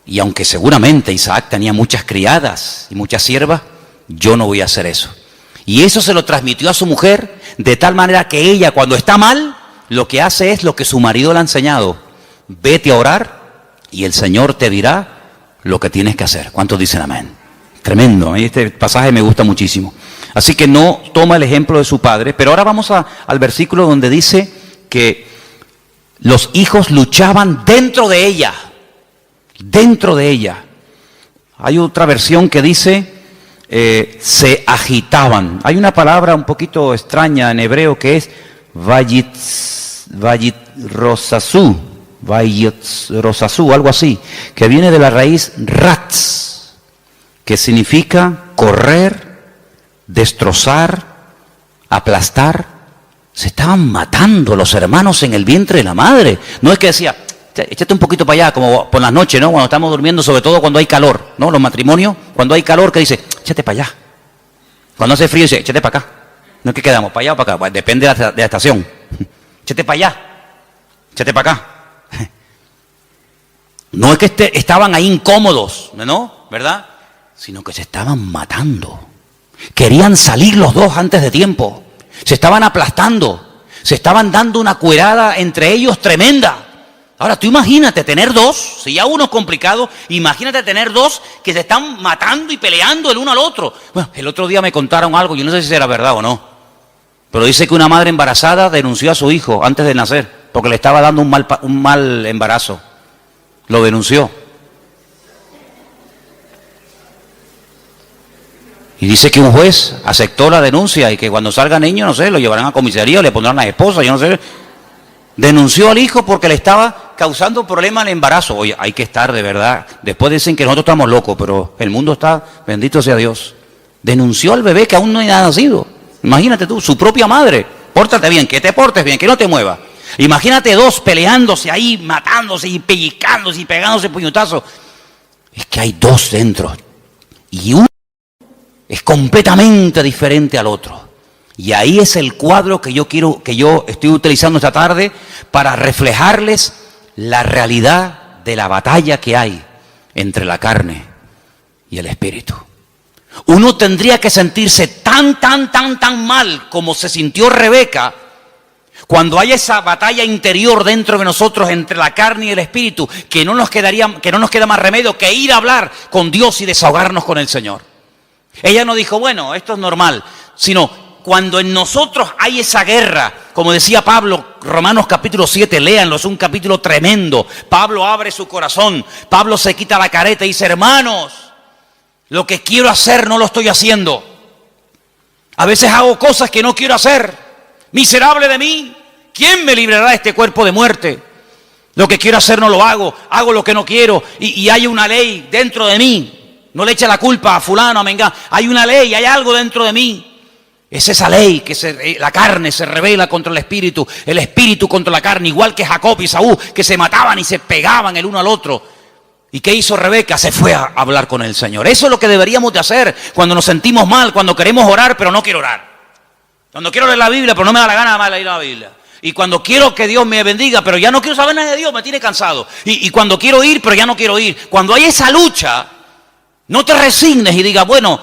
Speaker 1: y aunque seguramente Isaac tenía muchas criadas y muchas siervas, yo no voy a hacer eso. Y eso se lo transmitió a su mujer, de tal manera que ella, cuando está mal, lo que hace es lo que su marido le ha enseñado. Vete a orar y el Señor te dirá lo que tienes que hacer. ¿Cuántos dicen amén? Tremendo, este pasaje me gusta muchísimo. Así que no toma el ejemplo de su padre, pero ahora vamos al versículo donde dice que los hijos luchaban dentro de ella. Dentro de ella. Hay otra versión que dice, se agitaban. Hay una palabra un poquito extraña en hebreo que es vayitrosasú, algo así, que viene de la raíz ratz, que significa correr, destrozar, aplastar. Se estaban matando los hermanos en el vientre de la madre. No es que decía, échate un poquito para allá, como por las noches, ¿no? Cuando estamos durmiendo, sobre todo cuando hay calor, ¿no? Los matrimonios, cuando hay calor, que dice, échate para allá. Cuando hace frío, dice, échate para acá. No es que quedamos, para allá o para acá, pues depende de la estación. Échate para allá, échate para acá. No es que estaban ahí incómodos, ¿no? ¿Verdad? Sino que se estaban matando. Querían salir los dos antes de tiempo. Se estaban aplastando, se estaban dando una cuerada entre ellos tremenda. Ahora tú imagínate tener dos, si ya uno es complicado, imagínate tener dos que se están matando y peleando el uno al otro. Bueno, el otro día me contaron algo, yo no sé si será verdad o no, pero dice que una madre embarazada denunció a su hijo antes de nacer, porque le estaba dando un mal embarazo. Lo denunció. Y dice que un juez aceptó la denuncia y que cuando salga niño, no sé, lo llevarán a comisaría o le pondrán a la esposa, yo no sé. Denunció al hijo porque le estaba causando problemas al embarazo. Oye, hay que estar de verdad. Después dicen que nosotros estamos locos, pero el mundo está, bendito sea Dios. Denunció al bebé que aún no ha nacido. Imagínate tú, su propia madre. Pórtate bien, que te portes bien, que no te muevas. Imagínate dos peleándose ahí, matándose y pellizcándose y pegándose puñetazos. Es que hay dos dentro. Y uno es completamente diferente al otro. Y ahí es el cuadro que yo estoy utilizando esta tarde para reflejarles la realidad de la batalla que hay entre la carne y el espíritu. Uno tendría que sentirse tan mal como se sintió Rebeca cuando hay esa batalla interior dentro de nosotros entre la carne y el espíritu, que no nos queda más remedio que ir a hablar con Dios y desahogarnos con el Señor. Ella no dijo, bueno, esto es normal, sino cuando en nosotros hay esa guerra, como decía Pablo, Romanos capítulo 7, léanlo, es un capítulo tremendo. Pablo abre su corazón, Pablo se quita la careta y dice, hermanos, lo que quiero hacer no lo estoy haciendo. A veces hago cosas que no quiero hacer. Miserable de mí, ¿quién me librará de este cuerpo de muerte? Lo que quiero hacer no lo hago, hago lo que no quiero y hay una ley dentro de mí. No le eche la culpa a fulano, a mengano. Hay una ley, hay algo dentro de mí. Es esa ley que la carne se rebela contra el espíritu contra la carne, igual que Jacob y Saúl, que se mataban y se pegaban el uno al otro. ¿Y qué hizo Rebeca? Se fue a hablar con el Señor. Eso es lo que deberíamos de hacer cuando nos sentimos mal, cuando queremos orar, pero no quiero orar. Cuando quiero leer la Biblia, pero no me da la gana de leer la Biblia. Y cuando quiero que Dios me bendiga, pero ya no quiero saber nada de Dios, me tiene cansado. Y cuando quiero ir, pero ya no quiero ir. Cuando hay esa lucha, no te resignes y digas, bueno,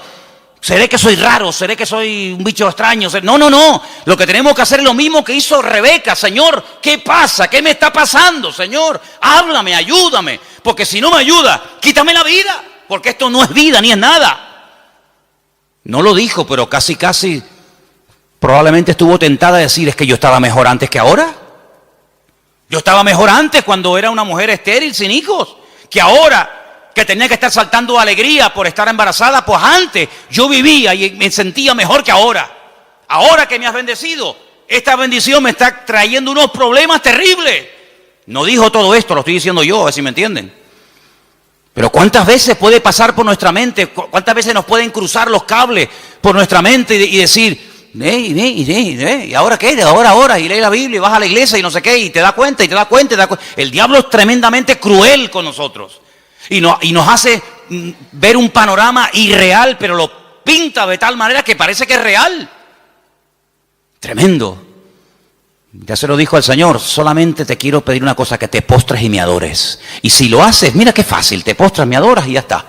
Speaker 1: seré que soy raro, seré que soy un bicho extraño. No. Lo que tenemos que hacer es lo mismo que hizo Rebeca. Señor, ¿qué pasa? ¿Qué me está pasando, Señor? Háblame, ayúdame. Porque si no me ayuda, quítame la vida. Porque esto no es vida ni es nada. No lo dijo, pero casi probablemente estuvo tentada a decir, es que yo estaba mejor antes que ahora. Yo estaba mejor antes cuando era una mujer estéril, sin hijos, que ahora que tenía que estar saltando de alegría por estar embarazada. Pues antes yo vivía y me sentía mejor que ahora. Ahora que me has bendecido, esta bendición me está trayendo unos problemas terribles. No dijo todo esto, lo estoy diciendo yo, a ver si me entienden. Pero ¿cuántas veces puede pasar por nuestra mente? ¿Cuántas veces nos pueden cruzar los cables por nuestra mente y decir, ¿y ahora qué? Ahora, y lee la Biblia y vas a la iglesia y no sé qué, y te das cuenta. El diablo es tremendamente cruel con nosotros. Y nos hace ver un panorama irreal, pero lo pinta de tal manera que parece que es real. Tremendo. Ya se lo dijo el Señor, solamente te quiero pedir una cosa, que te postres y me adores. Y si lo haces, mira qué fácil, te postras, me adoras y ya está.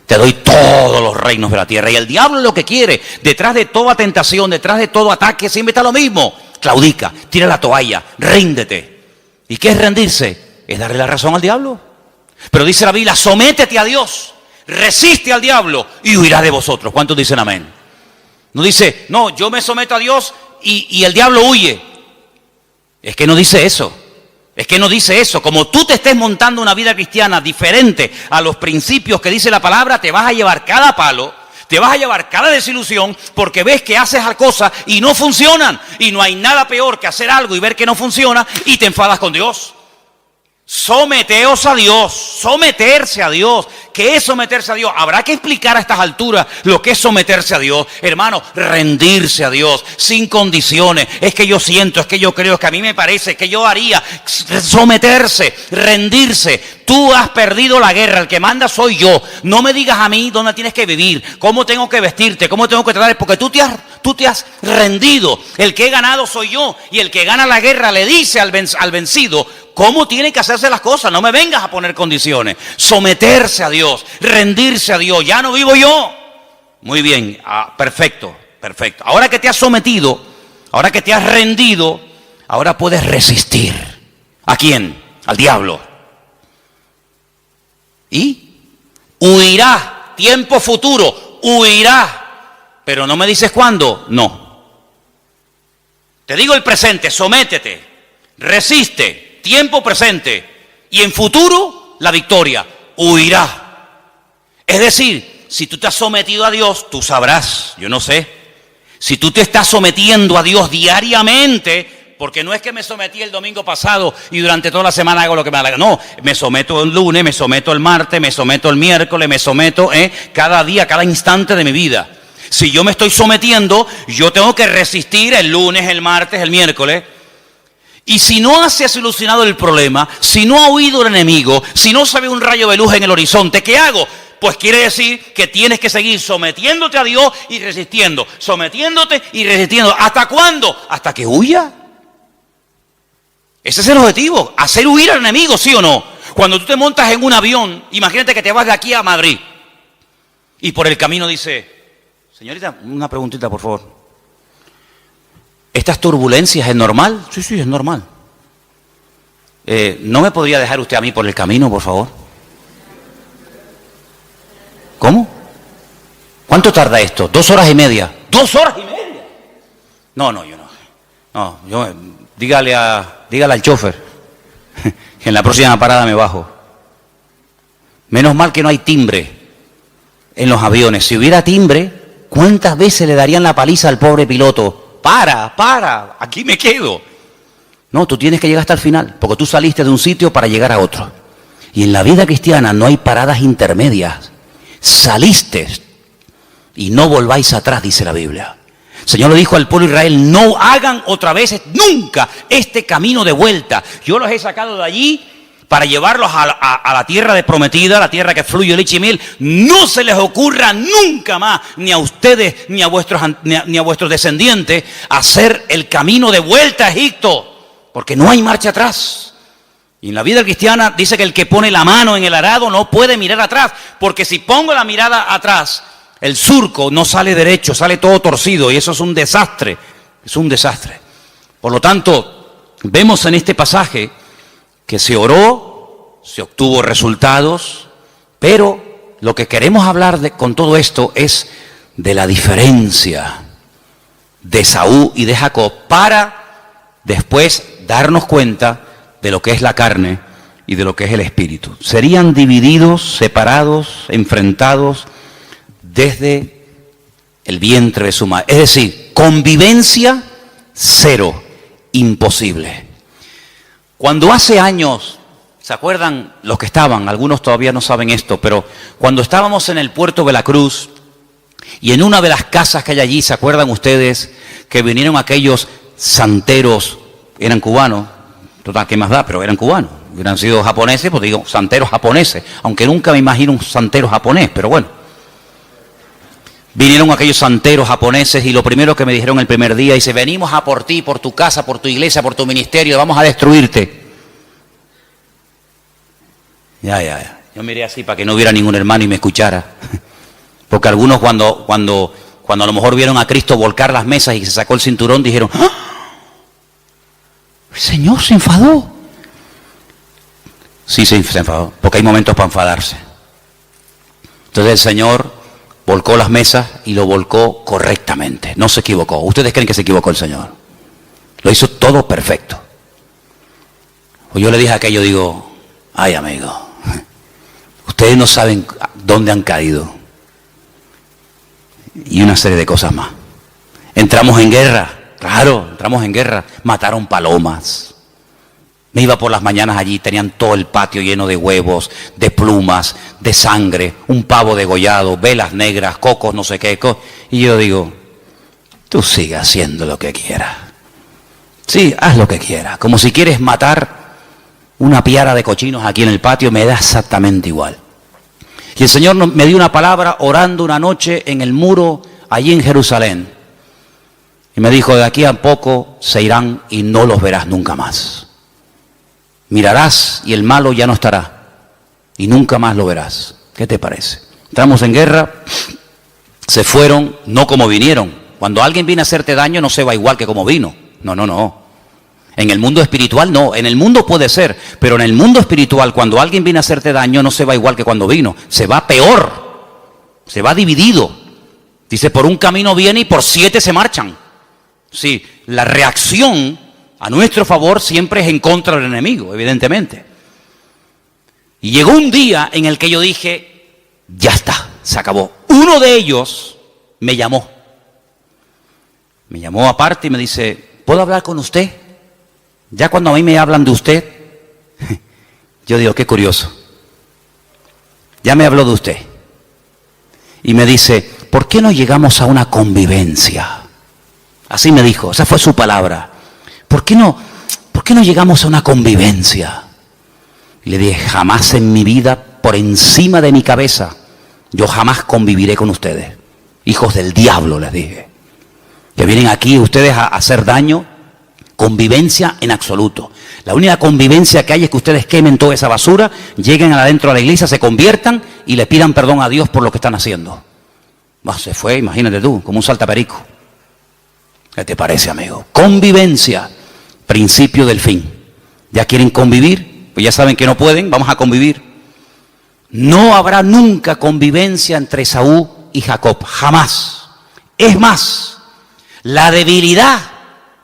Speaker 1: Te doy todos los reinos de la tierra. Y el diablo lo que quiere, detrás de toda tentación, detrás de todo ataque, siempre está lo mismo. Claudica, tira la toalla, ríndete. ¿Y qué es rendirse? Es darle la razón al diablo. Pero dice la Biblia, sométete a Dios, resiste al diablo y huirá de vosotros. ¿Cuántos dicen amén? No dice, no, yo me someto a Dios y el diablo huye. Es que no dice eso. Es que no dice eso. Como tú te estés montando una vida cristiana diferente a los principios que dice la palabra, te vas a llevar cada palo, te vas a llevar cada desilusión, porque ves que haces cosas y no funcionan. Y no hay nada peor que hacer algo y ver que no funciona y te enfadas con Dios. Someteos a Dios, someterse a Dios. ¿Qué es someterse a Dios? Habrá que explicar a estas alturas lo que es someterse a Dios. Hermano, rendirse a Dios, sin condiciones. Es que yo siento, es que yo creo, es que a mí me parece, es que yo haría. Someterse, rendirse. Tú has perdido la guerra, el que manda soy yo. No me digas a mí dónde tienes que vivir, cómo tengo que vestirte, cómo tengo que tratar, porque tú te has rendido. El que he ganado soy yo, y el que gana la guerra le dice al vencido cómo tienen que hacerse las cosas. No me vengas a poner condiciones. Someterse a Dios, rendirse a Dios. Ya no vivo yo. Muy bien, perfecto. Ahora que te has sometido, ahora que te has rendido, ahora puedes resistir. ¿A quién? Al diablo. Y huirá, tiempo futuro, huirá. Pero no me dices cuándo. No. Te digo el presente, sométete, resiste. Tiempo presente y en futuro la victoria, huirá. Es decir, si tú te has sometido a Dios, tú sabrás, yo no sé, si tú te estás sometiendo a Dios diariamente, porque no es que me sometí el domingo pasado y durante toda la semana hago lo que me da la gana. No, me someto el lunes, me someto el martes, me someto el miércoles, me someto cada día, cada instante de mi vida. Si yo me estoy sometiendo, yo tengo que resistir el lunes, el martes, el miércoles. Y si no se ha solucionado el problema, si no ha huido el enemigo, si no se ve un rayo de luz en el horizonte, ¿qué hago? Pues quiere decir que tienes que seguir sometiéndote a Dios y resistiendo, sometiéndote y resistiendo. ¿Hasta cuándo? Hasta que huya. Ese es el objetivo, hacer huir al enemigo, ¿sí o no? Cuando tú te montas en un avión, imagínate que te vas de aquí a Madrid. Y por el camino dice, señorita, una preguntita por favor. ¿Estas turbulencias es normal? Sí, sí, es normal. ¿No me podría dejar usted a mí por el camino, por favor? ¿Cómo? ¿Cuánto tarda esto? 2 horas y media. ¿2 horas y media? No, yo no. No, dígale al chofer que en la próxima parada me bajo. Menos mal que no hay timbre en los aviones. Si hubiera timbre, ¿cuántas veces le darían la paliza al pobre piloto? Para, aquí me quedo. No, tú tienes que llegar hasta el final, porque tú saliste de un sitio para llegar a otro. Y en la vida cristiana no hay paradas intermedias. Saliste y no volváis atrás, dice la Biblia. El Señor le dijo al pueblo de Israel, no hagan otra vez nunca este camino de vuelta. Yo los he sacado de allí para llevarlos a la tierra de prometida, la tierra que fluye leche y miel. No se les ocurra nunca más, ni a ustedes, ni a vuestros descendientes, hacer el camino de vuelta a Egipto, porque no hay marcha atrás. Y en la vida cristiana dice que el que pone la mano en el arado no puede mirar atrás, porque si pongo la mirada atrás, el surco no sale derecho, sale todo torcido, y eso es un desastre, Por lo tanto, vemos en este pasaje que se oró, se obtuvo resultados, pero lo que queremos hablar con todo esto es de la diferencia de Esaú y de Jacob, para después darnos cuenta de lo que es la carne y de lo que es el espíritu. Serían divididos, separados, enfrentados desde el vientre de su madre. Es decir, convivencia cero, imposible. Cuando hace años, ¿se acuerdan los que estaban? Algunos todavía no saben esto, pero cuando estábamos en el puerto de la Cruz y en una de las casas que hay allí, ¿se acuerdan ustedes que vinieron aquellos santeros? Eran cubanos, total, ¿qué más da? Pero eran cubanos. Hubieran sido japoneses, pues digo, santeros japoneses, aunque nunca me imagino un santero japonés, pero bueno. Vinieron aquellos santeros japoneses y lo primero que me dijeron el primer día, dice, venimos a por ti, por tu casa, por tu iglesia, por tu ministerio, vamos a destruirte. Ya. Yo miré así para que no hubiera ningún hermano y me escuchara. Porque algunos cuando a lo mejor vieron a Cristo volcar las mesas y se sacó el cinturón, dijeron, ¡ah! El Señor se enfadó. Sí, se enfadó, porque hay momentos para enfadarse. Entonces el Señor volcó las mesas y lo volcó correctamente, no se equivocó. ¿Ustedes creen que se equivocó el Señor? Lo hizo todo perfecto. Pues yo le dije a aquello, digo, ay amigo, ustedes no saben dónde han caído. Y una serie de cosas más. Entramos en guerra, claro, entramos en guerra. Mataron palomas. Me iba por las mañanas allí, tenían todo el patio lleno de huevos, de plumas, de sangre, un pavo degollado, velas negras, cocos, no sé qué. Y yo digo, tú sigue haciendo lo que quieras. Sí, haz lo que quieras. Como si quieres matar una piara de cochinos aquí en el patio, me da exactamente igual. Y el Señor me dio una palabra orando una noche en el muro allí en Jerusalén. Y me dijo, de aquí a poco se irán y no los verás nunca más. Mirarás y el malo ya no estará. Y nunca más lo verás. ¿Qué te parece? Entramos en guerra, se fueron, no como vinieron. Cuando alguien viene a hacerte daño no se va igual que como vino. No. En el mundo espiritual no, en el mundo puede ser, pero en el mundo espiritual cuando alguien viene a hacerte daño no se va igual que cuando vino. Se va peor, se va dividido. Dice, por un camino viene y por 7 se marchan. Sí, la reacción a nuestro favor siempre es en contra del enemigo, evidentemente. Y llegó un día en el que yo dije, ya está, se acabó. Uno de ellos me llamó aparte y me dice, ¿puedo hablar con usted? Ya cuando a mí me hablan de usted, yo digo, qué curioso. Ya me habló de usted. Y me dice, ¿por qué no llegamos a una convivencia? Así me dijo, esa fue su palabra. ¿Por qué no llegamos a una convivencia? Y le dije, jamás en mi vida, por encima de mi cabeza, yo jamás conviviré con ustedes. Hijos del diablo, les dije. Que vienen aquí ustedes a hacer daño. Convivencia en absoluto. La única convivencia que hay es que ustedes quemen toda esa basura, lleguen adentro a la iglesia, se conviertan y le pidan perdón a Dios por lo que están haciendo. Se fue, imagínate tú, como un saltaperico. ¿Qué te parece, amigo? Convivencia, principio del fin. ¿Ya quieren convivir? Pues ya saben que no pueden, vamos a convivir. No habrá nunca convivencia entre Esaú y Jacob, jamás. Es más, la debilidad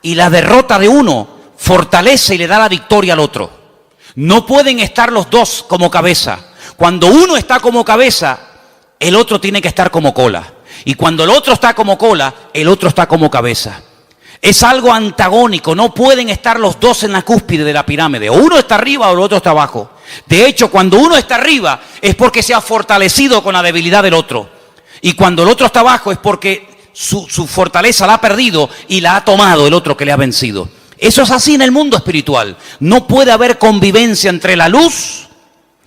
Speaker 1: y la derrota de uno fortalece y le da la victoria al otro. No pueden estar los dos como cabeza. Cuando uno está como cabeza, el otro tiene que estar como cola. Y cuando el otro está como cola, el otro está como cabeza. Es algo antagónico, no pueden estar los dos en la cúspide de la pirámide. O uno está arriba o el otro está abajo. De hecho, cuando uno está arriba es porque se ha fortalecido con la debilidad del otro. Y cuando el otro está abajo es porque su fortaleza la ha perdido y la ha tomado el otro que le ha vencido. Eso es así en el mundo espiritual. No puede haber convivencia entre la luz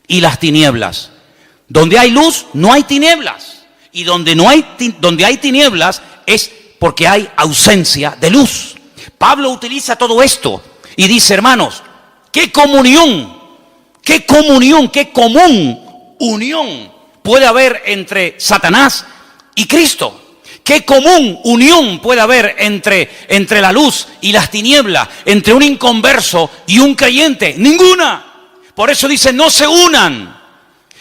Speaker 1: y las tinieblas. Donde hay luz, no hay tinieblas. Y donde hay tinieblas es porque hay ausencia de luz. Pablo utiliza todo esto y dice, hermanos, qué común unión puede haber entre Satanás y Cristo. ¿Qué común unión puede haber entre la luz y las tinieblas, entre un inconverso y un creyente? Ninguna. Por eso dice, no se unan.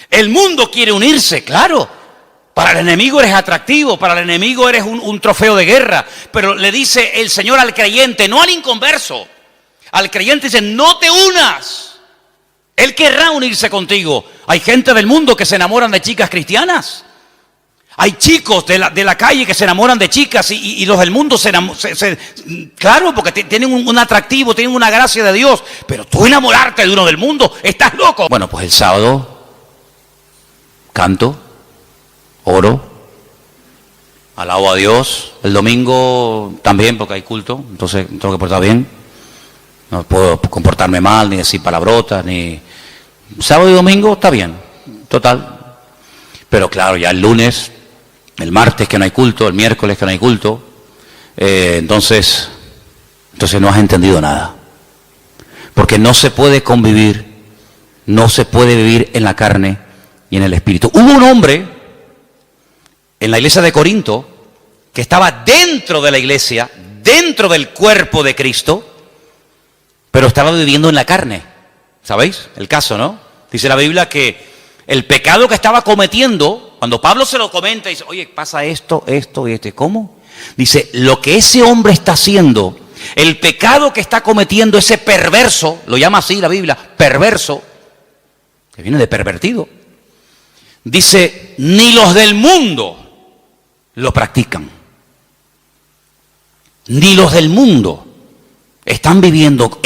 Speaker 1: El mundo quiere unirse, claro. Para el enemigo eres atractivo, para el enemigo eres un trofeo de guerra. Pero le dice el Señor al creyente, no al inconverso. Al creyente dice, no te unas. Él querrá unirse contigo. Hay gente del mundo que se enamoran de chicas cristianas. Hay chicos de la calle que se enamoran de chicas y los del mundo claro, porque tienen un atractivo, tienen una gracia de Dios. Pero tú enamorarte de uno del mundo, estás loco. Bueno, pues el sábado canto, oro, alabo a Dios. El domingo también, porque hay culto, entonces tengo que portar bien. No puedo comportarme mal, ni decir palabrotas, ni... Sábado y domingo está bien, total. Pero claro, ya el lunes, el martes que no hay culto, el miércoles que no hay culto, entonces no has entendido nada. Porque no se puede convivir, no se puede vivir en la carne y en el espíritu. Hubo un hombre en la iglesia de Corinto que estaba dentro de la iglesia, dentro del cuerpo de Cristo, pero estaba viviendo en la carne. ¿Sabéis el caso, no? Dice la Biblia que el pecado que estaba cometiendo, cuando Pablo se lo comenta, dice, oye, pasa esto y esto. ¿Cómo? Dice, lo que ese hombre está haciendo, el pecado que está cometiendo ese perverso, lo llama así la Biblia, perverso, que viene de pervertido. Dice, ni los del mundo lo practican. Ni los del mundo están viviendo